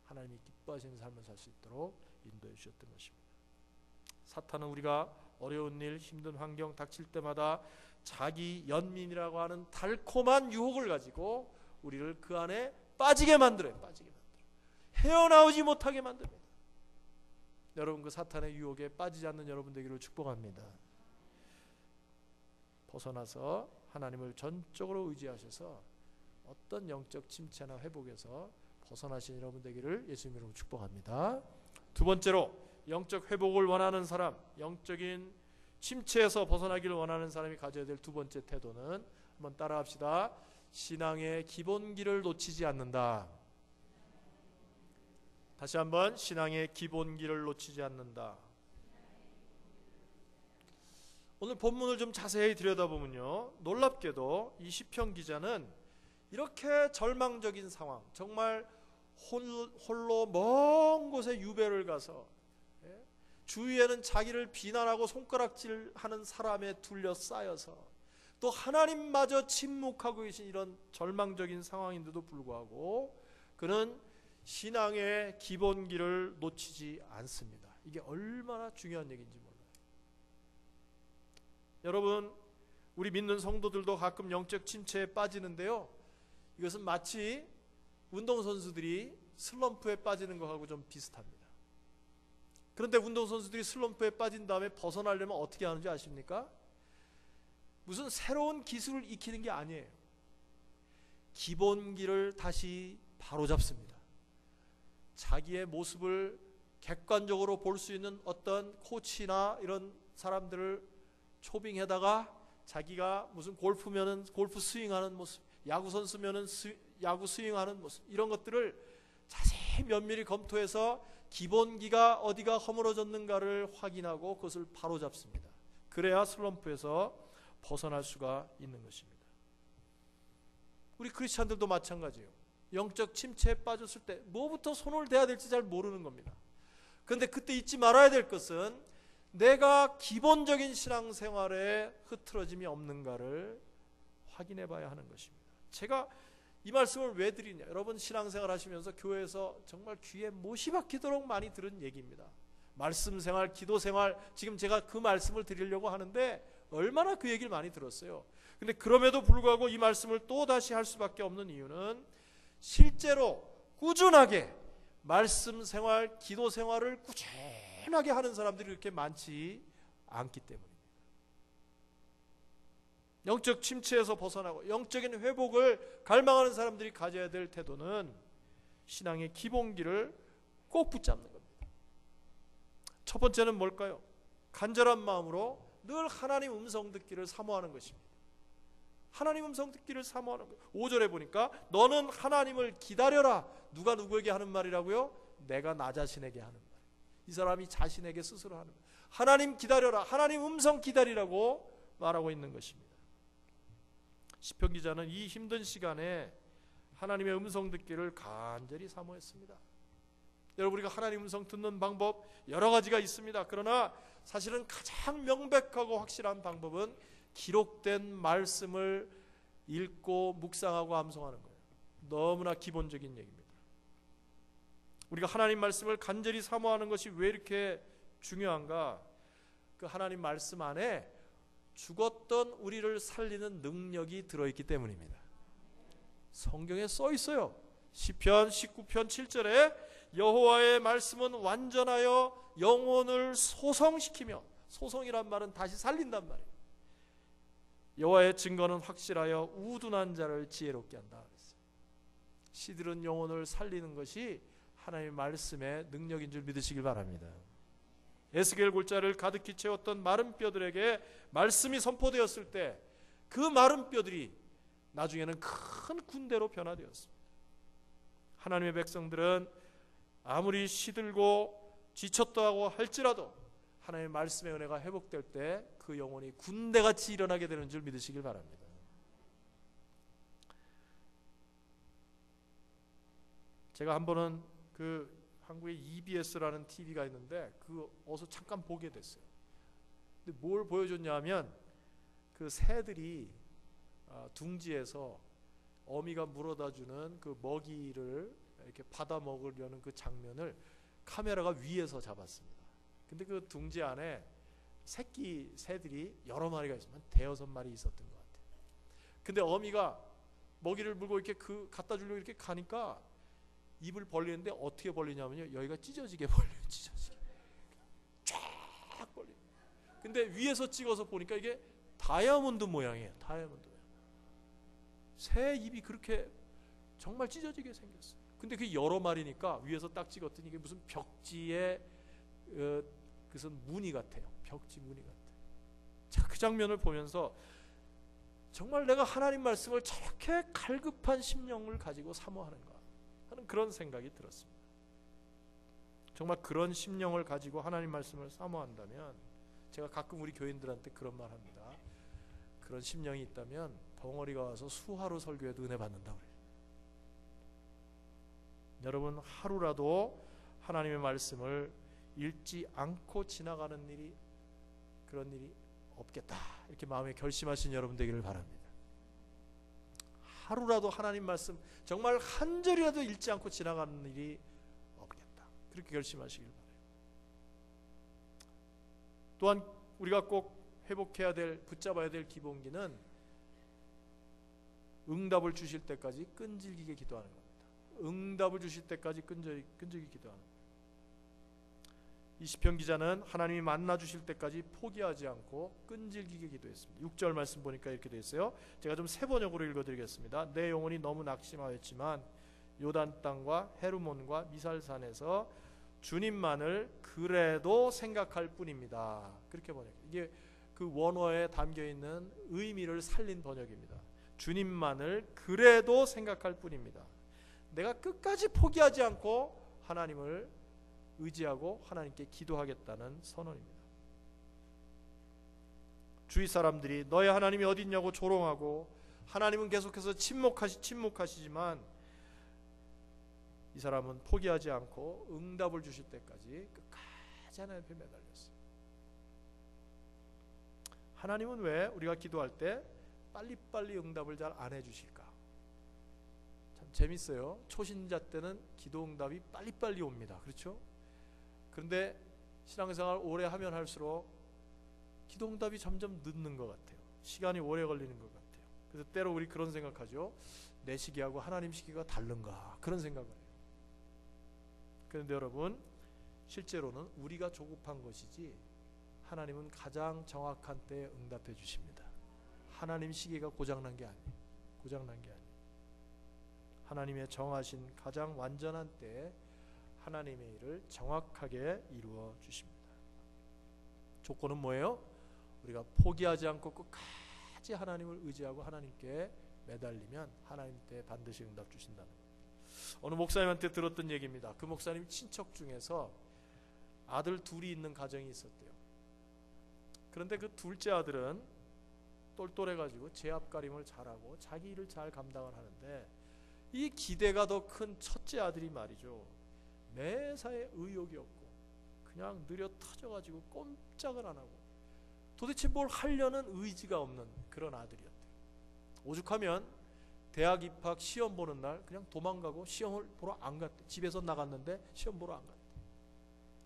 하나님이 기뻐하시는 삶을 살 수 있도록 인도해 주셨던 것입니다. 사탄은 우리가 어려운 일, 힘든 환경 닥칠 때마다 자기 연민이라고 하는 달콤한 유혹을 가지고 우리를 그 안에 빠지게 만들어요. 헤어나오지 못하게 만듭니다. 여러분, 그 사탄의 유혹에 빠지지 않는 여러분 되기를 축복합니다. 벗어나서 하나님을 전적으로 의지하셔서 어떤 영적 침체나 회복에서 벗어나신 여러분 되기를 예수님 이름으로 축복합니다. 두 번째로, 영적 회복을 원하는 사람, 영적인 침체에서 벗어나기를 원하는 사람이 가져야 될 두 번째 태도는, 한번 따라합시다. 신앙의 기본기를 놓치지 않는다. 다시 한번, 신앙의 기본기를 놓치지 않는다. 오늘 본문을 좀 자세히 들여다보면요, 놀랍게도 이 시편 기자는 이렇게 절망적인 상황, 정말 홀로 먼 곳에 유배를 가서 주위에는 자기를 비난하고 손가락질하는 사람에 둘러싸여서 또 하나님마저 침묵하고 계신 이런 절망적인 상황인데도 불구하고 그는 신앙의 기본기를 놓치지 않습니다. 이게 얼마나 중요한 얘기인지 몰라요. 여러분, 우리 믿는 성도들도 가끔 영적 침체에 빠지는데요, 이것은 마치 운동선수들이 슬럼프에 빠지는 것하고 좀 비슷합니다. 그런데 운동선수들이 슬럼프에 빠진 다음에 벗어나려면 어떻게 하는지 아십니까? 무슨 새로운 기술을 익히는 게 아니에요. 기본기를 다시 바로잡습니다. 자기의 모습을 객관적으로 볼 수 있는 어떤 코치나 이런 사람들을 초빙해다가 자기가 무슨 골프면은 골프 스윙하는 모습, 야구 선수면은 야구 스윙하는 모습, 이런 것들을 자세히 면밀히 검토해서 기본기가 어디가 허물어졌는가를 확인하고 그것을 바로잡습니다. 그래야 슬럼프에서 벗어날 수가 있는 것입니다. 우리 크리스찬들도 마찬가지예요. 영적 침체에 빠졌을 때 뭐부터 손을 대야 될지 잘 모르는 겁니다. 그런데 그때 잊지 말아야 될 것은 내가 기본적인 신앙생활에 흐트러짐이 없는가를 확인해 봐야 하는 것입니다. 제가 이 말씀을 왜 드리냐, 여러분 신앙생활 하시면서 교회에서 정말 귀에 못이 박히도록 많이 들은 얘기입니다. 말씀생활, 기도생활, 지금 제가 그 말씀을 드리려고 하는데 얼마나 그 얘기를 많이 들었어요. 근데 그럼에도 불구하고 이 말씀을 또 다시 할 수밖에 없는 이유는 실제로 꾸준하게 말씀생활, 기도생활을 꾸준하게 하는 사람들이 그렇게 많지 않기 때문입니다. 영적 침체에서 벗어나고 영적인 회복을 갈망하는 사람들이 가져야 될 태도는 신앙의 기본기를 꼭 붙잡는 겁니다. 첫 번째는 뭘까요? 간절한 마음으로 늘 하나님 음성 듣기를 사모하는 것입니다. 하나님 음성 듣기를 사모하는 거예요. 5절에 보니까 너는 하나님을 기다려라. 누가 누구에게 하는 말이라고요? 내가 나 자신에게 하는 말. 이 사람이 자신에게 스스로 하는 말. 하나님 기다려라. 하나님 음성 기다리라고 말하고 있는 것입니다. 시편 기자는 이 힘든 시간에 하나님의 음성 듣기를 간절히 사모했습니다. 여러분, 우리가 하나님 음성 듣는 방법 여러 가지가 있습니다. 그러나 사실은 가장 명백하고 확실한 방법은 기록된 말씀을 읽고 묵상하고 암송하는 거예요. 너무나 기본적인 얘기입니다. 우리가 하나님 말씀을 간절히 사모하는 것이 왜 이렇게 중요한가? 그 하나님 말씀 안에 죽었던 우리를 살리는 능력이 들어있기 때문입니다. 성경에 써 있어요. 시편 19편 7절에 여호와의 말씀은 완전하여 영혼을 소성시키며, 소성이란 말은 다시 살린단 말이에요. 여호와의 증거는 확실하여 우둔한 자를 지혜롭게 한다. 시들은 영혼을 살리는 것이 하나님의 말씀의 능력인 줄 믿으시길 바랍니다. 에스겔 골짜기를 가득히 채웠던 마른 뼈들에게 말씀이 선포되었을 때 그 마른 뼈들이 나중에는 큰 군대로 변화되었습니다. 하나님의 백성들은 아무리 시들고 지쳤다고 할지라도 하나님의 말씀의 은혜가 회복될 때 그 영혼이 군대같이 일어나게 되는 줄 믿으시길 바랍니다. 제가 한 번은 그 한국에 EBS라는 TV가 있는데 그 어서 잠깐 보게 됐어요. 근데 뭘 보여줬냐 하면 그 새들이 둥지에서 어미가 물어다 주는 그 먹이를 이렇게 받아 먹으려는 그 장면을 카메라가 위에서 잡았습니다. 근데 그 둥지 안에 새끼 새들이 여러 마리가 있으면 대여섯 마리 있었던 것 같아요. 근데 어미가 먹이를 물고 이렇게 갖다 주려고 이렇게 가니까 입을 벌리는데 어떻게 벌리냐면요, 여기가 찢어지게 벌려요. 찢어지게 쫙 벌려요. 근데 위에서 찍어서 보니까 이게 다이아몬드 모양이에요. 다이아몬드 모양. 새 입이 그렇게 정말 찢어지게 생겼어요. 근데 그게 여러 마리니까 위에서 딱 찍었더니 이게 무슨 벽지에 무슨 무늬 같아요. 벽지 무늬 같아요. 자, 그 장면을 보면서 정말 내가 하나님 말씀을 저렇게 갈급한 심령을 가지고 사모하는가 하는 그런 생각이 들었습니다. 정말 그런 심령을 가지고 하나님 말씀을 사모한다면, 제가 가끔 우리 교인들한테 그런 말 합니다. 그런 심령이 있다면 벙어리가 와서 수하루 설교해도 은혜 받는다고 그래요. 여러분, 하루라도 하나님의 말씀을 읽지 않고 지나가는 일이, 그런 일이 없겠다, 이렇게 마음에 결심하신 여러분 되기를 바랍니다. 하루라도 하나님 말씀 정말 한 절이라도 읽지 않고 지나가는 일이 없겠다, 그렇게 결심하시길 바라요. 또한 우리가 꼭 회복해야 될, 붙잡아야 될 기본기는 응답을 주실 때까지 끈질기게 기도하는 겁니다. 응답을 주실 때까지 끈질기게 기도하는 겁니다. 이 시편 기자는 하나님이 만나 주실 때까지 포기하지 않고 끈질기게 기도했습니다. 6절 말씀 보니까 이렇게 되어 있어요. 제가 좀 세 번역으로 읽어드리겠습니다. 내 영혼이 너무 낙심하였지만 요단 땅과 헤르몬과 미살산에서 주님만을 그래도 생각할 뿐입니다. 그렇게 번역. 이게 그 원어에 담겨 있는 의미를 살린 번역입니다. 주님만을 그래도 생각할 뿐입니다. 내가 끝까지 포기하지 않고 하나님을 의지하고 하나님께 기도하겠다는 선언입니다. 주위 사람들이 너의 하나님이 어디 있냐고 조롱하고 하나님은 계속해서 침묵하시지만 이 사람은 포기하지 않고 응답을 주실 때까지 끝까지 하나님 앞에 매달렸어요. 하나님은 왜 우리가 기도할 때 빨리빨리 응답을 잘 안 해주실까? 참 재밌어요. 초신자 때는 기도 응답이 빨리빨리 옵니다. 그렇죠? 그런데 신앙생활 오래 하면 할수록 기도 응답이 점점 늦는 것 같아요. 시간이 오래 걸리는 것 같아요. 그래서 때로 우리 그런 생각하죠. 내 시기하고 하나님 시기가 다른가, 그런 생각을 해요. 그런데 여러분, 실제로는 우리가 조급한 것이지 하나님은 가장 정확한 때에 응답해 주십니다. 하나님 시기가 고장난 게 아니에요. 고장난 게 아니에요. 하나님의 정하신 가장 완전한 때에 하나님의 일을 정확하게 이루어 주십니다. 조건은 뭐예요? 우리가 포기하지 않고 끝까지 하나님을 의지하고 하나님께 매달리면 하나님 때 반드시 응답 주신다는 거예요. 어느 목사님한테 들었던 얘기입니다. 그 목사님 친척 중에서 아들 둘이 있는 가정이 있었대요. 그런데 그 둘째 아들은 똘똘해가지고 제 앞가림을 잘하고 자기 일을 잘 감당을 하는데 이 기대가 더 큰 첫째 아들이 말이죠, 매사에 의욕이 없고 그냥 느려 터져가지고 꼼짝을 안 하고 도대체 뭘 하려는 의지가 없는 그런 아들이었대요. 오죽하면 대학 입학 시험 보는 날 그냥 도망가고 시험을 보러 안 갔대. 집에서 나갔는데 시험 보러 안 갔대.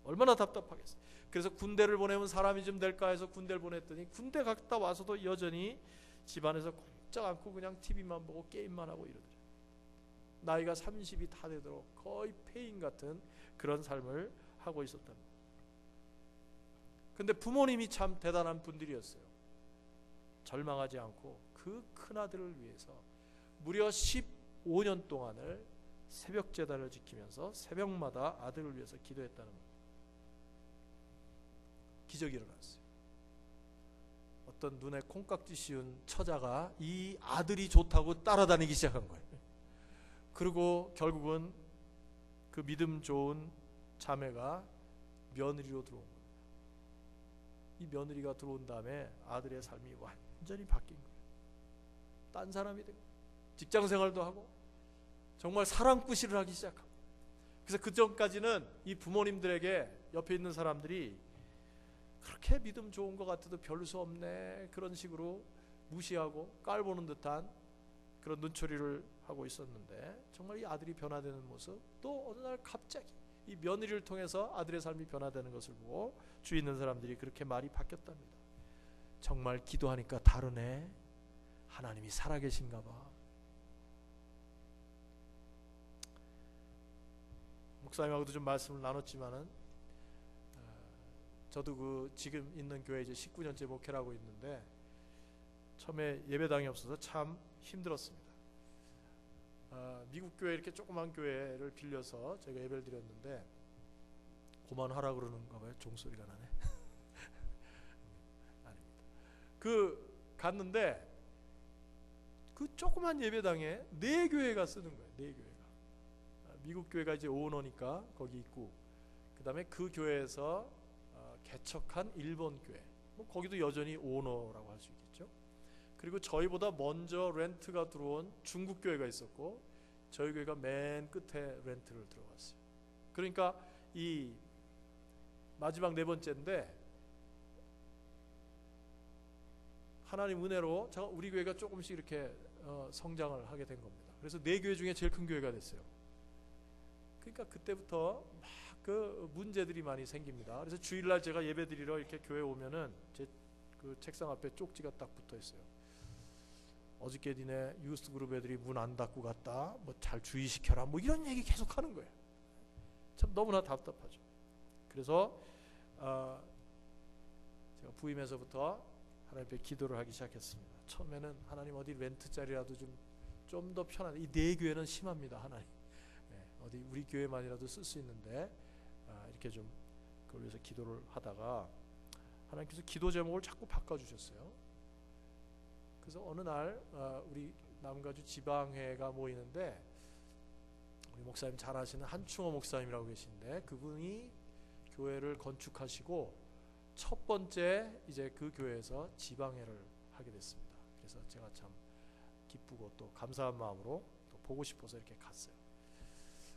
얼마나 답답하겠어. 그래서 군대를 보내면 사람이 좀 될까 해서 군대를 보냈더니 군대 갔다 와서도 여전히 집안에서 꼼짝 않고 그냥 TV만 보고 게임만 하고 이러더래. 나이가 30이 다 되도록 거의 폐인 같은 그런 삶을 하고 있었답니다. 근데 부모님이 참 대단한 분들이었어요. 절망하지 않고 그 큰아들을 위해서 무려 15년 동안을 새벽 제단을 지키면서 새벽마다 아들을 위해서 기도했다는 겁니다. 기적이 일어났어요. 어떤 눈에 콩깍지 씌운 처자가 이 아들이 좋다고 따라다니기 시작한 거예요. 그리고 결국은 그 믿음 좋은 자매가 며느리로 들어온 거예요. 이 며느리가 들어온 다음에 아들의 삶이 완전히 바뀐 거예요. 딴 사람이 된 거예요. 직장 생활도 하고 정말 사랑꾸시를 하기 시작하고. 그래서 그 전까지는 이 부모님들에게 옆에 있는 사람들이 그렇게 믿음 좋은 것 같아도 별 수 없네 그런 식으로 무시하고 깔보는 듯한 그런 눈초리를 하고 있었는데 정말 이 아들이 변화되는 모습, 또 어느 날 갑자기 이 며느리를 통해서 아들의 삶이 변화되는 것을 보고 주위 있는 사람들이 그렇게 말이 바뀌었답니다. 정말 기도하니까 다르네. 하나님이 살아계신가 봐. 목사님하고도 좀 말씀을 나눴지만은 저도 그 지금 있는 교회 이제 19년째 목회를 하고 있는데 처음에 예배당이 없어서 참 힘들었습니다. 미국 교회 이렇게 조그만 교회를 빌려서 제가 예배를 드렸는데 그만하라 그러는가 봐요. 종소리가 나네. 아닙니다. 갔는데 그 조그만 예배당에 4교회가 쓰는 거예요. 4교회가. 미국 교회가 이제 오너니까 거기 있고, 그 다음에 그 교회에서 개척한 일본 교회, 뭐 거기도 여전히 오너라고 할 수 있겠죠. 그리고 저희보다 먼저 렌트가 들어온 중국 교회가 있었고, 저희 교회가 맨 끝에 렌트를 들어갔어요. 그러니까 이 마지막 4번째인데 하나님 은혜로 우리 교회가 조금씩 이렇게 성장을 하게 된 겁니다. 그래서 4교회 중에 제일 큰 교회가 됐어요. 그러니까 그때부터 막 그 문제들이 많이 생깁니다. 그래서 주일날 제가 예배 드리러 이렇게 교회 오면은 제 그 책상 앞에 쪽지가 딱 붙어 있어요. 어저께 니네 유스 그룹 애들이 문 안 닫고 갔다. 뭐 잘 주의시켜라. 뭐 이런 얘기 계속 하는 거예요. 참 너무나 답답하죠. 그래서 제가 부임해서부터 하나님 앞에 기도를 하기 시작했습니다. 처음에는 하나님 어디 렌트 자리라도 좀 더 편한, 이 4교회는 심합니다. 하나님. 어디 우리 교회만이라도 쓸 수 있는데 이렇게 좀 그걸 위해서 기도를 하다가 하나님께서 기도 제목을 자꾸 바꿔주셨어요. 그래서 어느 날 우리 남가주 지방회가 모이는데 우리 목사님 잘 아시는 한충호 목사님이라고 계신데 그분이 교회를 건축하시고 첫 번째 이제 그 교회에서 지방회를 하게 됐습니다. 그래서 제가 참 기쁘고 또 감사한 마음으로 또 보고 싶어서 이렇게 갔어요.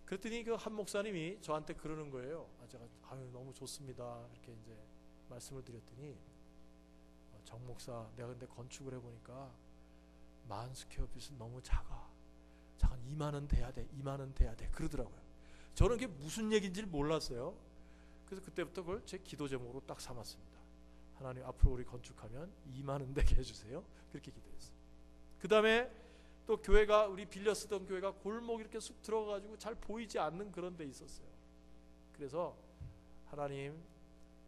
그랬더니 그 한 목사님이 저한테 그러는 거예요. 제가 너무 좋습니다. 이렇게 이제 말씀을 드렸더니 정 목사, 내가 근데 건축을 해보니까 10,000 스퀘어핏은 너무 작아. 잠깐 20,000은 돼야 돼. 20,000은 돼야 돼. 그러더라고요. 저는 그게 무슨 얘기인지를 몰랐어요. 그래서 그때부터 그걸 제 기도 제목으로 딱 삼았습니다. 하나님 앞으로 우리 건축하면 20,000은 되게 해주세요. 그렇게 기도했어요. 그 다음에 또 교회가 우리 빌려 쓰던 교회가 골목 이렇게 쑥 들어가가지고 잘 보이지 않는 그런 데 있었어요. 그래서 하나님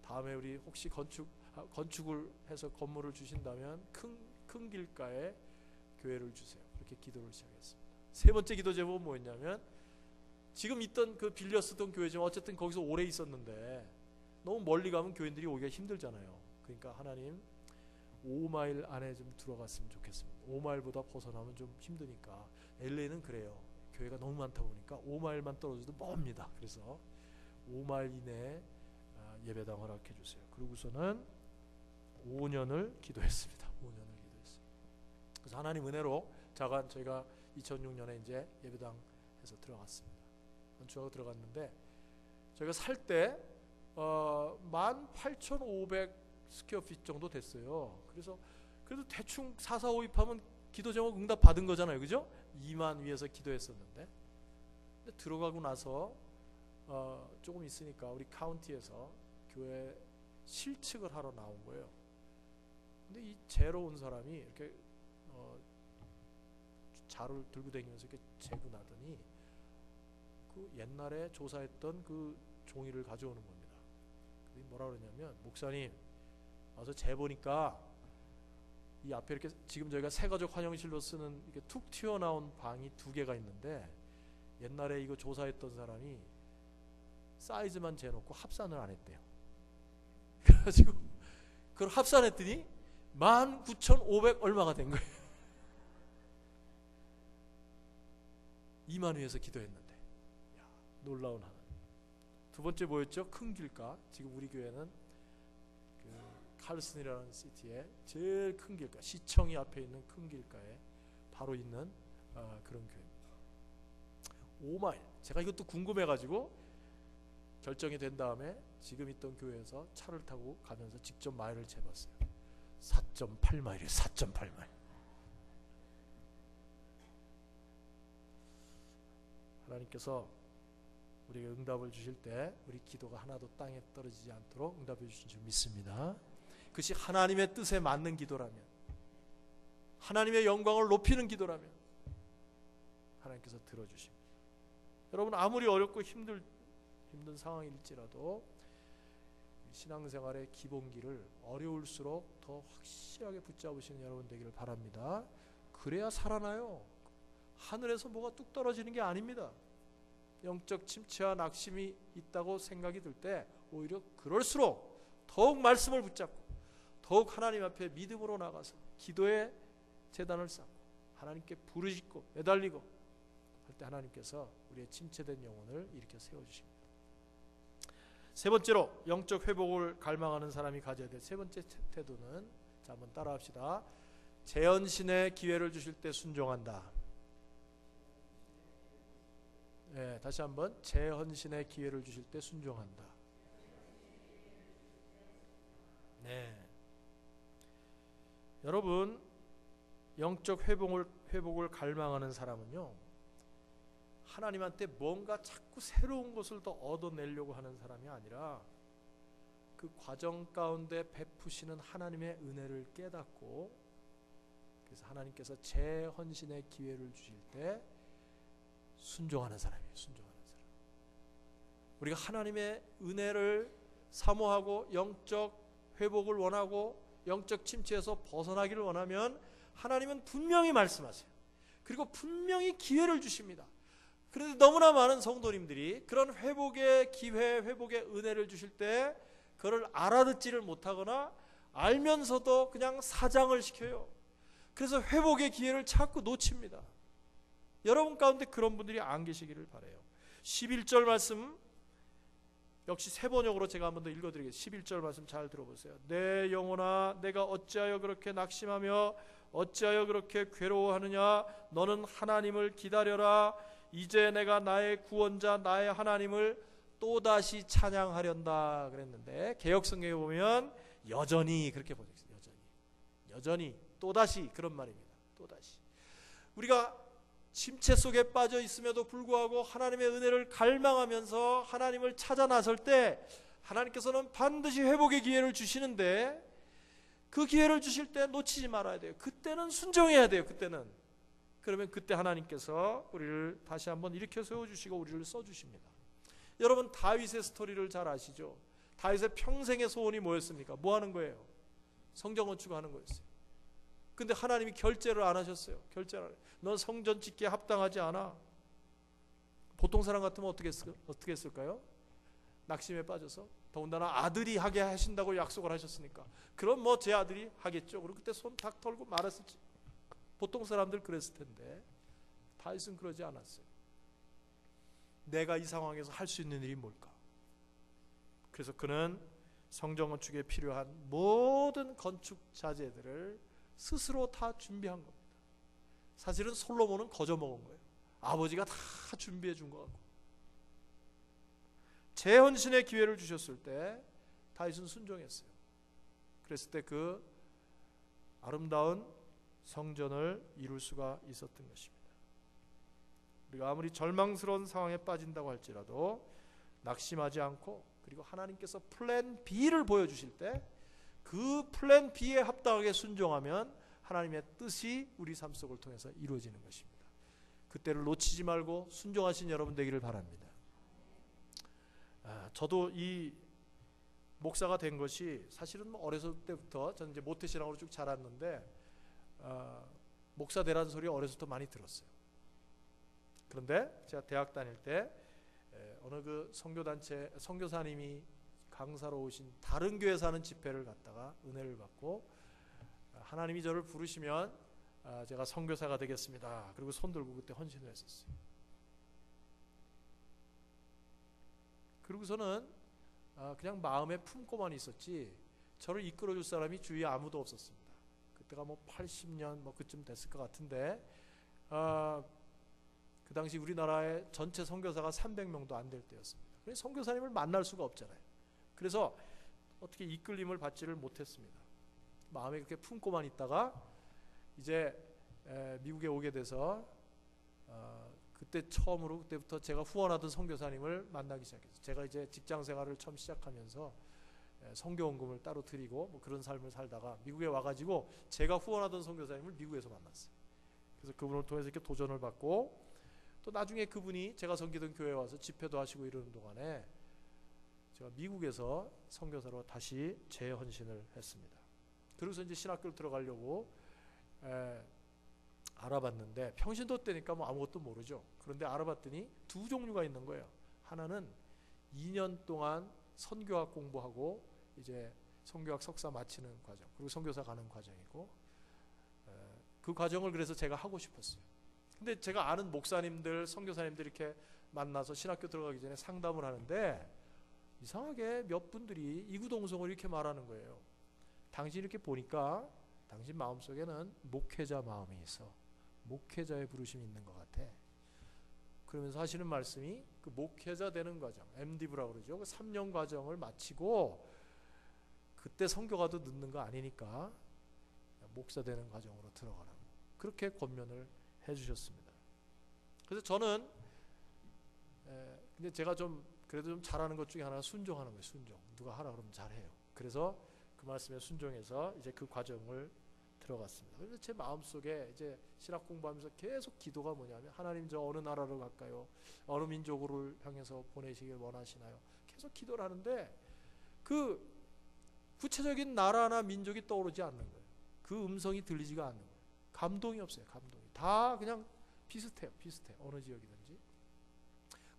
다음에 우리 혹시 건축을 해서 건물을 주신다면 큰 길가에 교회를 주세요. 그렇게 기도를 시작했습니다. 3번째 기도 제목은 뭐였냐면 지금 있던 그 빌려 쓰던 교회지만 어쨌든 거기서 오래 있었는데 너무 멀리 가면 교인들이 오기가 힘들잖아요. 그러니까 하나님 5마일 안에 좀 들어갔으면 좋겠습니다. 5마일보다 벗어나면 좀 힘드니까. LA는 그래요. 교회가 너무 많다 보니까 5마일만 떨어져도 멉니다. 그래서 5마일 이내에 예배당 허락해 주세요. 그러고서는 5년을 기도했습니다. 5년을 기도했어요. 그래서 하나님 은혜로 저희가 2006년에 이제 예배당에서 들어갔습니다. 건축하고 들어갔는데 저희가 살 때 18,500 스퀘어핏 정도 됐어요. 그래서 그래도 대충 4452하면 기도 제목 응답 받은 거잖아요, 그죠? 2만 위에서 기도했었는데, 근데 들어가고 나서 조금 있으니까 우리 카운티에서 교회 실측을 하러 나온 거예요. 근데 이 재로 온 사람이 이렇게 자루를 들고 다니면서 이렇게 재고 나더니 그 옛날에 조사했던 그 종이를 가져오는 겁니다. 뭐라 그러냐면, 목사님 와서 재보니까 이 앞에 이렇게 지금 저희가 새가족 환영실로 쓰는 이렇게 툭 튀어나온 방이 2개가 있는데, 옛날에 이거 조사했던 사람이 사이즈만 재놓고 합산을 안 했대요. 그래가지고 그걸 합산했더니 19,500 얼마가 된 거예요. 2만 위에서 기도했는데. 야, 놀라운 하나님. 두 번째 뭐였죠? 큰 길가. 지금 우리 교회는 그 칼슨이라는 시티에 제일 큰 길가, 시청이 앞에 있는 큰 길가에 바로 있는 그런 교회입니다. 5마일. 제가 이것도 궁금해가지고 결정이 된 다음에 지금 있던 교회에서 차를 타고 가면서 직접 마일을 재봤어요. 4.8마일이에요. 4.8마일. 하나님께서 우리에게 응답을 주실 때 우리 기도가 하나도 땅에 떨어지지 않도록 응답해 주신 줄 믿습니다. 그것이 하나님의 뜻에 맞는 기도라면, 하나님의 영광을 높이는 기도라면 하나님께서 들어주십니다. 여러분, 아무리 어렵고 힘든 상황일지라도 신앙생활의 기본기를 어려울수록 더 확실하게 붙잡으시는 여러분 되기를 바랍니다. 그래야 살아나요. 하늘에서 뭐가 뚝 떨어지는 게 아닙니다. 영적 침체와 낙심이 있다고 생각이 들 때 오히려 그럴수록 더욱 말씀을 붙잡고 더욱 하나님 앞에 믿음으로 나가서 기도의 제단을 쌓고 하나님께 부르짖고 매달리고 할 때 하나님께서 우리의 침체된 영혼을 일으켜 세워주십니다. 세 번째로 영적 회복을 갈망하는 사람이 가져야 될 세 번째 태도는, 자, 한번 따라합시다. 재헌신의 기회를 주실 때 순종한다. 네, 다시 한번. 재헌신의 기회를 주실 때 순종한다. 네. 여러분, 영적 회복을 갈망하는 사람은요, 하나님한테 뭔가 자꾸 새로운 것을 더 얻어내려고 하는 사람이 아니라 그 과정 가운데 베푸시는 하나님의 은혜를 깨닫고, 그래서 하나님께서 재헌신의 기회를 주실 때 순종하는 사람이에요. 순종하는 사람. 우리가 하나님의 은혜를 사모하고 영적 회복을 원하고 영적 침체에서 벗어나기를 원하면 하나님은 분명히 말씀하세요. 그리고 분명히 기회를 주십니다. 그런데 너무나 많은 성도님들이 그런 회복의 기회, 회복의 은혜를 주실 때 그걸 알아듣지를 못하거나 알면서도 그냥 사장을 시켜요. 그래서 회복의 기회를 자꾸 놓칩니다. 여러분 가운데 그런 분들이 안 계시기를 바라요. 11절 말씀 역시 세 번역으로 제가 한 번 더 읽어드리겠습니다. 11절 말씀 잘 들어보세요. 내 영혼아, 내가 어찌하여 그렇게 낙심하며 어찌하여 그렇게 괴로워하느냐. 너는 하나님을 기다려라. 이제 내가 나의 구원자 나의 하나님을 또다시 찬양하련다 그랬는데, 개역성경에 보면 여전히 그렇게 보냈어요. 여전히 또다시 그런 말입니다. 또다시. 우리가 침체 속에 빠져 있음에도 불구하고 하나님의 은혜를 갈망하면서 하나님을 찾아 나설 때 하나님께서는 반드시 회복의 기회를 주시는데, 그 기회를 주실 때 놓치지 말아야 돼요. 그때는 순종해야 돼요. 그러면 그때 하나님께서 우리를 다시 한번 일으켜 세워주시고 우리를 써주십니다. 여러분, 다윗의 스토리를 잘 아시죠? 다윗의 평생의 소원이 뭐였습니까? 뭐 하는 거예요? 성전 건축하는 거였어요. 근데 하나님이 결제를 안 하셨어요. 결제를 안 해요. 넌 성전 짓기에 합당하지 않아. 보통 사람 같으면 어떻게 했을까요? 낙심에 빠져서, 더군다나 아들이 하게 하신다고 약속을 하셨으니까 그럼 뭐 제 아들이 하겠죠. 그리고 그때 손 탁 털고 말았을지. 보통 사람들 그랬을 텐데 다윗은 그러지 않았어요. 내가 이 상황에서 할 수 있는 일이 뭘까? 그래서 그는 성전 건축에 필요한 모든 건축 자재들을 스스로 다 준비한 겁니다. 사실은 솔로몬은 거저 먹은 거예요. 아버지가 다 준비해 준 것 같고. 재헌신의 기회를 주셨을 때 다윗은 순종했어요. 그랬을 때 그 아름다운 성전을 이룰 수가 있었던 것입니다. 우리가 아무리 절망스러운 상황에 빠진다고 할지라도 낙심하지 않고, 그리고 하나님께서 플랜 B를 보여주실 때 그 플랜 B에 합당하게 순종하면 하나님의 뜻이 우리 삶 속을 통해서 이루어지는 것입니다. 그때를 놓치지 말고 순종하신 여러분 되기를 바랍니다. 저도 이 목사가 된 것이 사실은 어렸을 때부터, 저는 이제 모태신앙으로 쭉 자랐는데 목사 되라는 소리 어렸을 때 많이 들었어요. 그런데 제가 대학 다닐 때 어느 그 선교단체 선교사님이 강사로 오신 다른 교회 사는 집회를 갔다가 은혜를 받고, 하나님이 저를 부르시면 제가 선교사가 되겠습니다. 그리고 손 들고 그때 헌신을 했었어요. 그리고서는 그냥 마음에 품고만 있었지 저를 이끌어줄 사람이 주위에 아무도 없었습니다. 그때가 뭐 80년 뭐 그쯤 됐을 것 같은데 그 당시 우리나라의 전체 선교사가 300명도 안 될 때였습니다. 그래서 선교사님을 만날 수가 없잖아요. 그래서 어떻게 이끌림을 받지를 못했습니다. 마음에 그렇게 품고만 있다가 이제 미국에 오게 돼서 그때 처음으로, 그때부터 제가 후원하던 선교사님을 만나기 시작했어요. 제가 이제 직장 생활을 처음 시작하면서 선교원금을 따로 드리고 뭐 그런 삶을 살다가 미국에 와가지고 제가 후원하던 선교사님을 미국에서 만났어요. 그래서 그분을 통해서 이렇게 도전을 받고, 또 나중에 그분이 제가 섬기던 교회에 와서 집회도 하시고 이러는 동안에 제가 미국에서 선교사로 다시 재헌신을 했습니다. 그래서 이제 신학교를 들어가려고 알아봤는데, 평신도 때니까 뭐 아무것도 모르죠. 그런데 알아봤더니 두 종류가 있는 거예요. 하나는 2년 동안 선교학 공부하고 이제 선교학 석사 마치는 과정, 그리고 선교사 가는 과정이고, 그 과정을 그래서 제가 하고 싶었어요. 근데 제가 아는 목사님들, 선교사님들 이렇게 만나서 신학교 들어가기 전에 상담을 하는데 이상하게 몇 분들이 이구동성을 이렇게 말하는 거예요. 당신 이렇게 보니까 당신 마음속에는 목회자 마음이 있어. 목회자의 부르심이 있는 것 같아. 그러면서 하시는 말씀이 그 목회자 되는 과정, MDV라고 그러죠. 그 3년 과정을 마치고 그때 선교가도 늦는 거 아니니까 목사 되는 과정으로 들어가라고 그렇게 권면을 해주셨습니다. 그래서 저는 근데 제가 좀 그래도 좀 잘하는 것 중에 하나가 순종하는 거예요. 순종. 누가 하라 그러면 잘해요. 그래서 그 말씀에 순종해서 이제 그 과정을 들어갔습니다. 그래서 제 마음속에 이제 신학 공부하면서 계속 기도가 뭐냐면, 하나님 저 어느 나라로 갈까요? 어느 민족을 향해서 보내시길 원하시나요? 계속 기도를 하는데 그 구체적인 나라나 민족이 떠오르지 않는 거예요. 그 음성이 들리지가 않는 거예요. 감동이 없어요. 감동이. 다 그냥 비슷해요. 비슷해. 어느 지역이든지.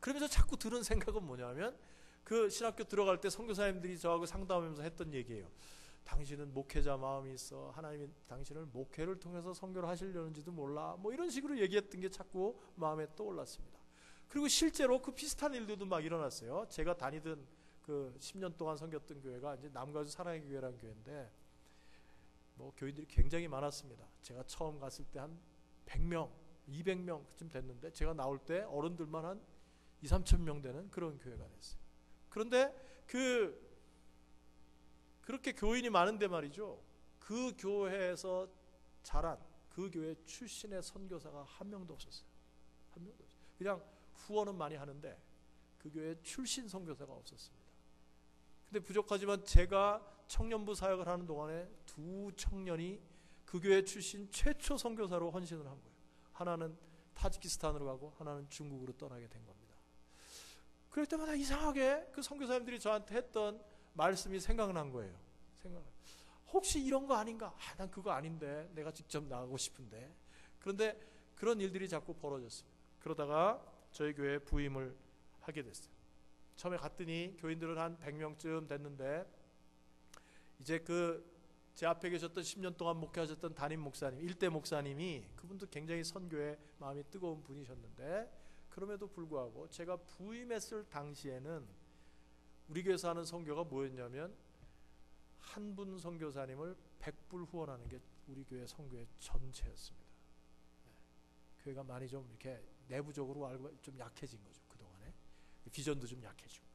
그러면서 자꾸 드는 생각은 뭐냐면, 그 신학교 들어갈 때 선교사님들이 저하고 상담하면서 했던 얘기예요. 당신은 목회자 마음이 있어. 하나님이 당신을 목회를 통해서 선교를 하시려는지도 몰라. 뭐 이런 식으로 얘기했던 게 자꾸 마음에 떠올랐습니다. 그리고 실제로 그 비슷한 일들도 막 일어났어요. 제가 다니던 그 10년 동안 섬겼던 교회가 이제 남가주 사랑의 교회라는 교회인데, 뭐 교인들이 굉장히 많았습니다. 제가 처음 갔을 때 한 100명, 200명 그쯤 됐는데, 제가 나올 때 어른들만 한 2-3천 명 되는 그런 교회가 됐어요. 그런데 그렇게 교인이 많은데 말이죠, 그 교회에서 자란 그 교회 출신의 선교사가 한 명도 없었어요. 한 명도 없어요. 그냥 후원은 많이 하는데 그 교회 출신 선교사가 없었습니다. 근데 부족하지만 제가 청년부 사역을 하는 동안에 두 청년이 그 교회 출신 최초 선교사로 헌신을 한 거예요. 하나는 타지키스탄으로 가고 하나는 중국으로 떠나게 된 겁니다. 그럴 때마다 이상하게 그 선교사님들이 저한테 했던 말씀이 생각난 거예요. 혹시 이런 거 아닌가? 난 그거 아닌데, 내가 직접 나가고 싶은데. 그런데 그런 일들이 자꾸 벌어졌습니다. 그러다가 저희 교회에 부임을 하게 됐어요. 처음에 갔더니 교인들은 한 100명쯤 됐는데, 이제 제 앞에 계셨던 10년 동안 목회하셨던 담임 목사님, 일대 목사님이, 그분도 굉장히 선교에 마음이 뜨거운 분이셨는데, 그럼에도 불구하고 제가 부임했을 당시에는 우리 교회에서 하는 선교가 뭐였냐면, 한 분 선교사님을 100불 후원하는 게 우리 교회 선교의 전체였습니다. 교회가 많이 좀 이렇게 내부적으로 알고 좀 약해진 거죠. 그동안에 비전도 좀 약해지고.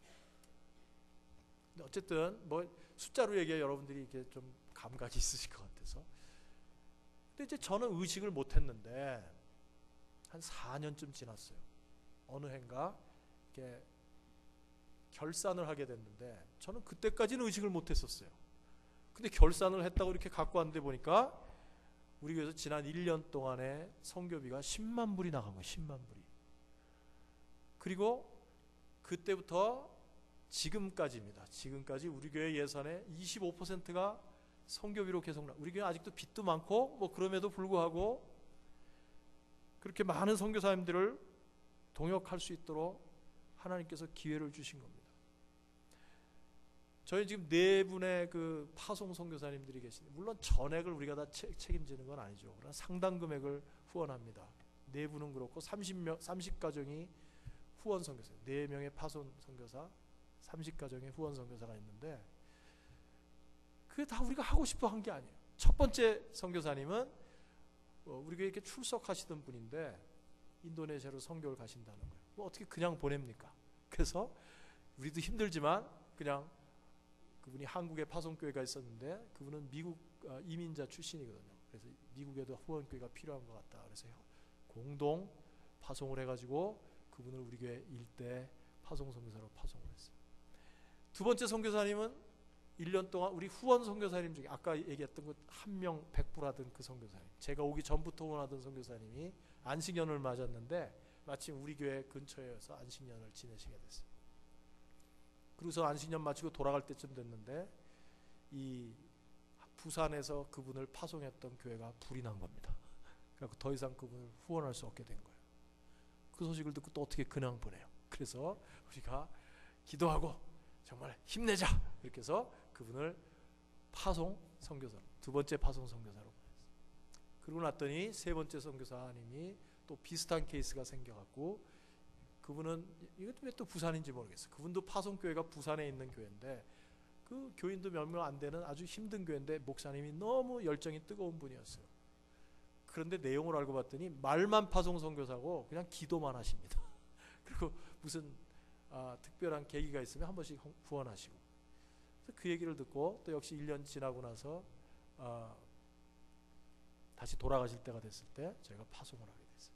근데 어쨌든 뭐 숫자로 얘기해 여러분들이 이게 좀 감각이 있으실 것 같아서. 근데 이제 저는 의식을 못했는데 한 4년쯤 지났어요. 어느 해인가 이렇게 결산을 하게 됐는데 저는 그때까지는 의식을 못했었어요. 근데 결산을 했다고 이렇게 갖고 왔는데 보니까 우리 교회에서 지난 1년 동안에 선교비가 10만 불이 나간 거예요. 10만 불이. 그리고 그때부터 지금까지입니다. 지금까지 우리 교회 예산의 25%가 선교비로 계속 우리 교회 아직도 빚도 많고 뭐 그럼에도 불구하고 그렇게 많은 선교사님들을 동역할 수 있도록 하나님께서 기회를 주신 겁니다. 저희 지금 4분의 그 파송 선교사님들이 계신데 물론 전액을 우리가 다 책임지는 건 아니죠. 그러나 상당 금액을 후원합니다. 4분은 그렇고 30가정이 후원 선교사, 4명의 파송 선교사, 30가정의 후원 선교사가 있는데 그게 다 우리가 하고 싶어 한 게 아니에요. 첫 번째 선교사님은 우리 교회에 이렇게 출석하시던 분인데 인도네시아로 선교를 가신다는 거예요. 뭐 어떻게 그냥 보냅니까? 그래서 우리도 힘들지만 그냥 그분이 한국에 파송교회가 있었는데 그분은 미국 이민자 출신이거든요. 그래서 미국에도 후원교회가 필요한 것 같다. 그래서 공동 파송을 해가지고 그분을 우리 교회 일대 파송 선교사로 파송을 했어요. 두 번째 선교사님은 1년 동안 우리 후원 선교사님 중에 아까 얘기했던 그 한 명 백부라던 그 선교사님, 제가 오기 전부터 후원하던 선교사님이 안식년을 맞았는데 마침 우리 교회 근처에서 안식년을 지내시게 됐어요. 그래서 안식년 마치고 돌아갈 때쯤 됐는데 이 부산에서 그분을 파송했던 교회가 불이 난 겁니다. 그래서 더 이상 그분을 후원할 수 없게 된 거예요. 그 소식을 듣고 또 어떻게 그냥 보내요. 그래서 우리가 기도하고 정말 힘내자 이렇게 해서 그분을 파송 선교사로, 두 번째 파송 선교사로 보냈어요. 그러고 났더니 세 번째 선교사님이 또 비슷한 케이스가 생겨갖고 그분은 이것도 왜 또 부산인지 모르겠어요. 그분도 파송교회가 부산에 있는 교회인데 그 교인도 몇 명 안 되는 아주 힘든 교회인데 목사님이 너무 열정이 뜨거운 분이었어요. 그런데 내용을 알고 봤더니 말만 파송 선교사고 그냥 기도만 하십니다. 그리고 무슨 특별한 계기가 있으면 한 번씩 후원하시고. 그 얘기를 듣고 또 역시 1년 지나고 나서 다시 돌아가실 때가 됐을 때 저희가 파송을 하게 됐어요.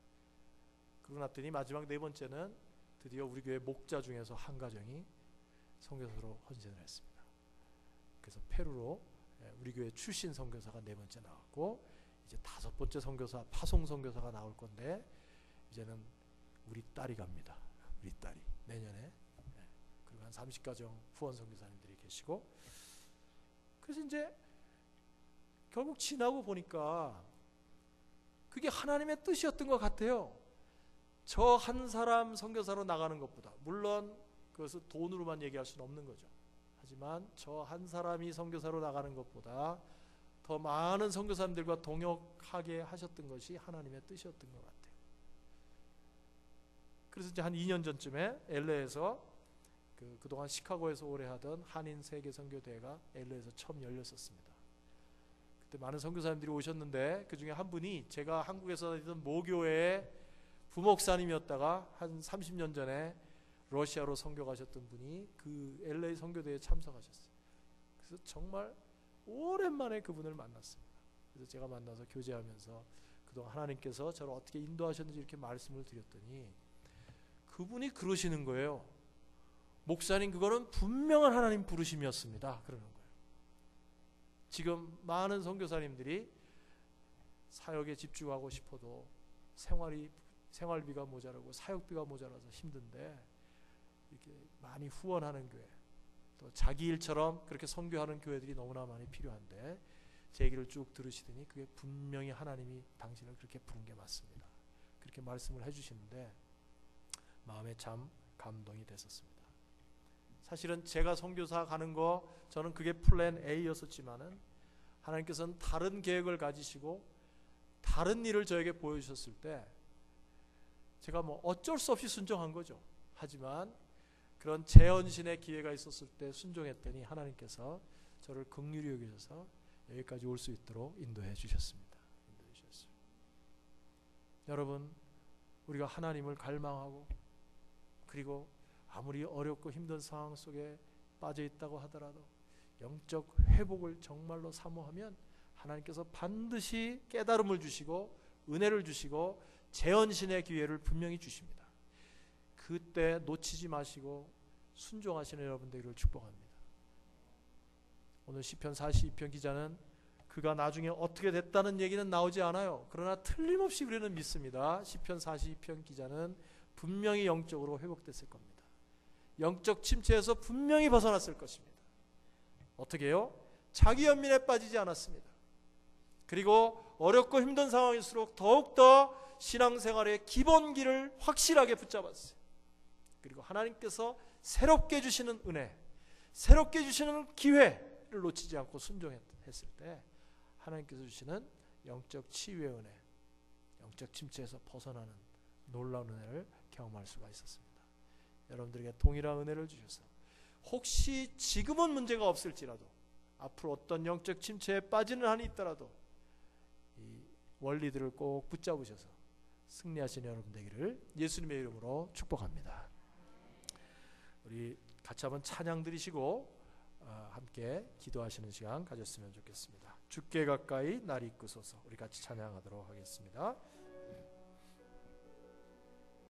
그러고 났더니 마지막 네 번째는 드디어 우리 교회 목자 중에서 한 가정이 선교사로 헌신을 했습니다. 그래서 페루로 우리 교회 출신 선교사가 네 번째 나왔고 이제 다섯 번째 선교사 파송 선교사가 나올 건데 이제는 우리 딸이 갑니다. 우리 딸이 내년에. 그리고 한 30가정 후원 선교사님들이 계시고 그래서 이제 결국 지나고 보니까 그게 하나님의 뜻이었던 것 같아요. 저 한 사람 선교사로 나가는 것보다 물론 그것을 돈으로만 얘기할 수는 없는 거죠. 하지만 저 한 사람이 선교사로 나가는 것보다 더 많은 선교사님들과 동역하게 하셨던 것이 하나님의 뜻이었던 것 같아요. 그래서 이제 한 2년 전쯤에 LA에서 그동안 시카고에서 오래 하던 한인 세계 선교대회가 LA에서 처음 열렸었습니다. 그때 많은 선교사님들이 오셨는데 그 중에 한 분이 제가 한국에서 다니던 모교회의 부목사님이었다가 한 30년 전에 러시아로 선교 가셨던 분이 그 LA 선교대회에 참석하셨어요. 그래서 정말 오랜만에 그분을 만났습니다. 그래서 제가 만나서 교제하면서 그동안 하나님께서 저를 어떻게 인도하셨는지 이렇게 말씀을 드렸더니 그분이 그러시는 거예요. 목사님 그거는 분명한 하나님 부르심이었습니다. 그러는 거예요. 지금 많은 선교사님들이 사역에 집중하고 싶어도 생활비가 모자라고 사역비가 모자라서 힘든데 이렇게 많이 후원하는 교회 또 자기 일처럼 그렇게 선교하는 교회들이 너무나 많이 필요한데 제 얘기를 쭉 들으시더니 그게 분명히 하나님이 당신을 그렇게 부른 게 맞습니다. 그렇게 말씀을 해주시는데 마음에 참 감동이 됐었습니다. 사실은 제가 선교사 가는 거 저는 그게 플랜 A였었지만은 하나님께서는 다른 계획을 가지시고 다른 일을 저에게 보여주셨을 때 제가 뭐 어쩔 수 없이 순종한 거죠. 하지만 그런 재헌신의 기회가 있었을 때 순종했더니 하나님께서 저를 긍휼히 여기셔서 여기까지 올 수 있도록 인도해 주셨습니다. 인도해 주셨어요. 여러분 우리가 하나님을 갈망하고 그리고 아무리 어렵고 힘든 상황 속에 빠져 있다고 하더라도 영적 회복을 정말로 사모하면 하나님께서 반드시 깨달음을 주시고 은혜를 주시고 재헌신의 기회를 분명히 주십니다. 그때 놓치지 마시고 순종하시는 여러분들을 축복합니다. 오늘 시편 42편 기자는 그가 나중에 어떻게 됐다는 얘기는 나오지 않아요. 그러나 틀림없이 우리는 믿습니다. 시편 42편 기자는 분명히 영적으로 회복됐을 겁니다. 영적 침체에서 분명히 벗어났을 것입니다. 어떻게 해요? 자기 연민에 빠지지 않았습니다. 그리고 어렵고 힘든 상황일수록 더욱더 신앙생활의 기본기를 확실하게 붙잡았어요. 그리고 하나님께서 새롭게 주시는 은혜, 새롭게 주시는 기회를 놓치지 않고 순종했을 때 하나님께서 주시는 영적 치유의 은혜, 영적 침체에서 벗어나는 놀라운 은혜를 경험할 수가 있었습니다. 여러분들에게 동일한 은혜를 주셔서 혹시 지금은 문제가 없을지라도 앞으로 어떤 영적 침체에 빠지는 한이 있더라도 이 원리들을 꼭 붙잡으셔서 승리하시는 여러분 되기를 예수님의 이름으로 축복합니다. 우리 같이 한번 찬양 드리시고 함께 기도하시는 시간 가졌으면 좋겠습니다. 주께 가까이 날 이끄소서. 우리 같이 찬양하도록 하겠습니다.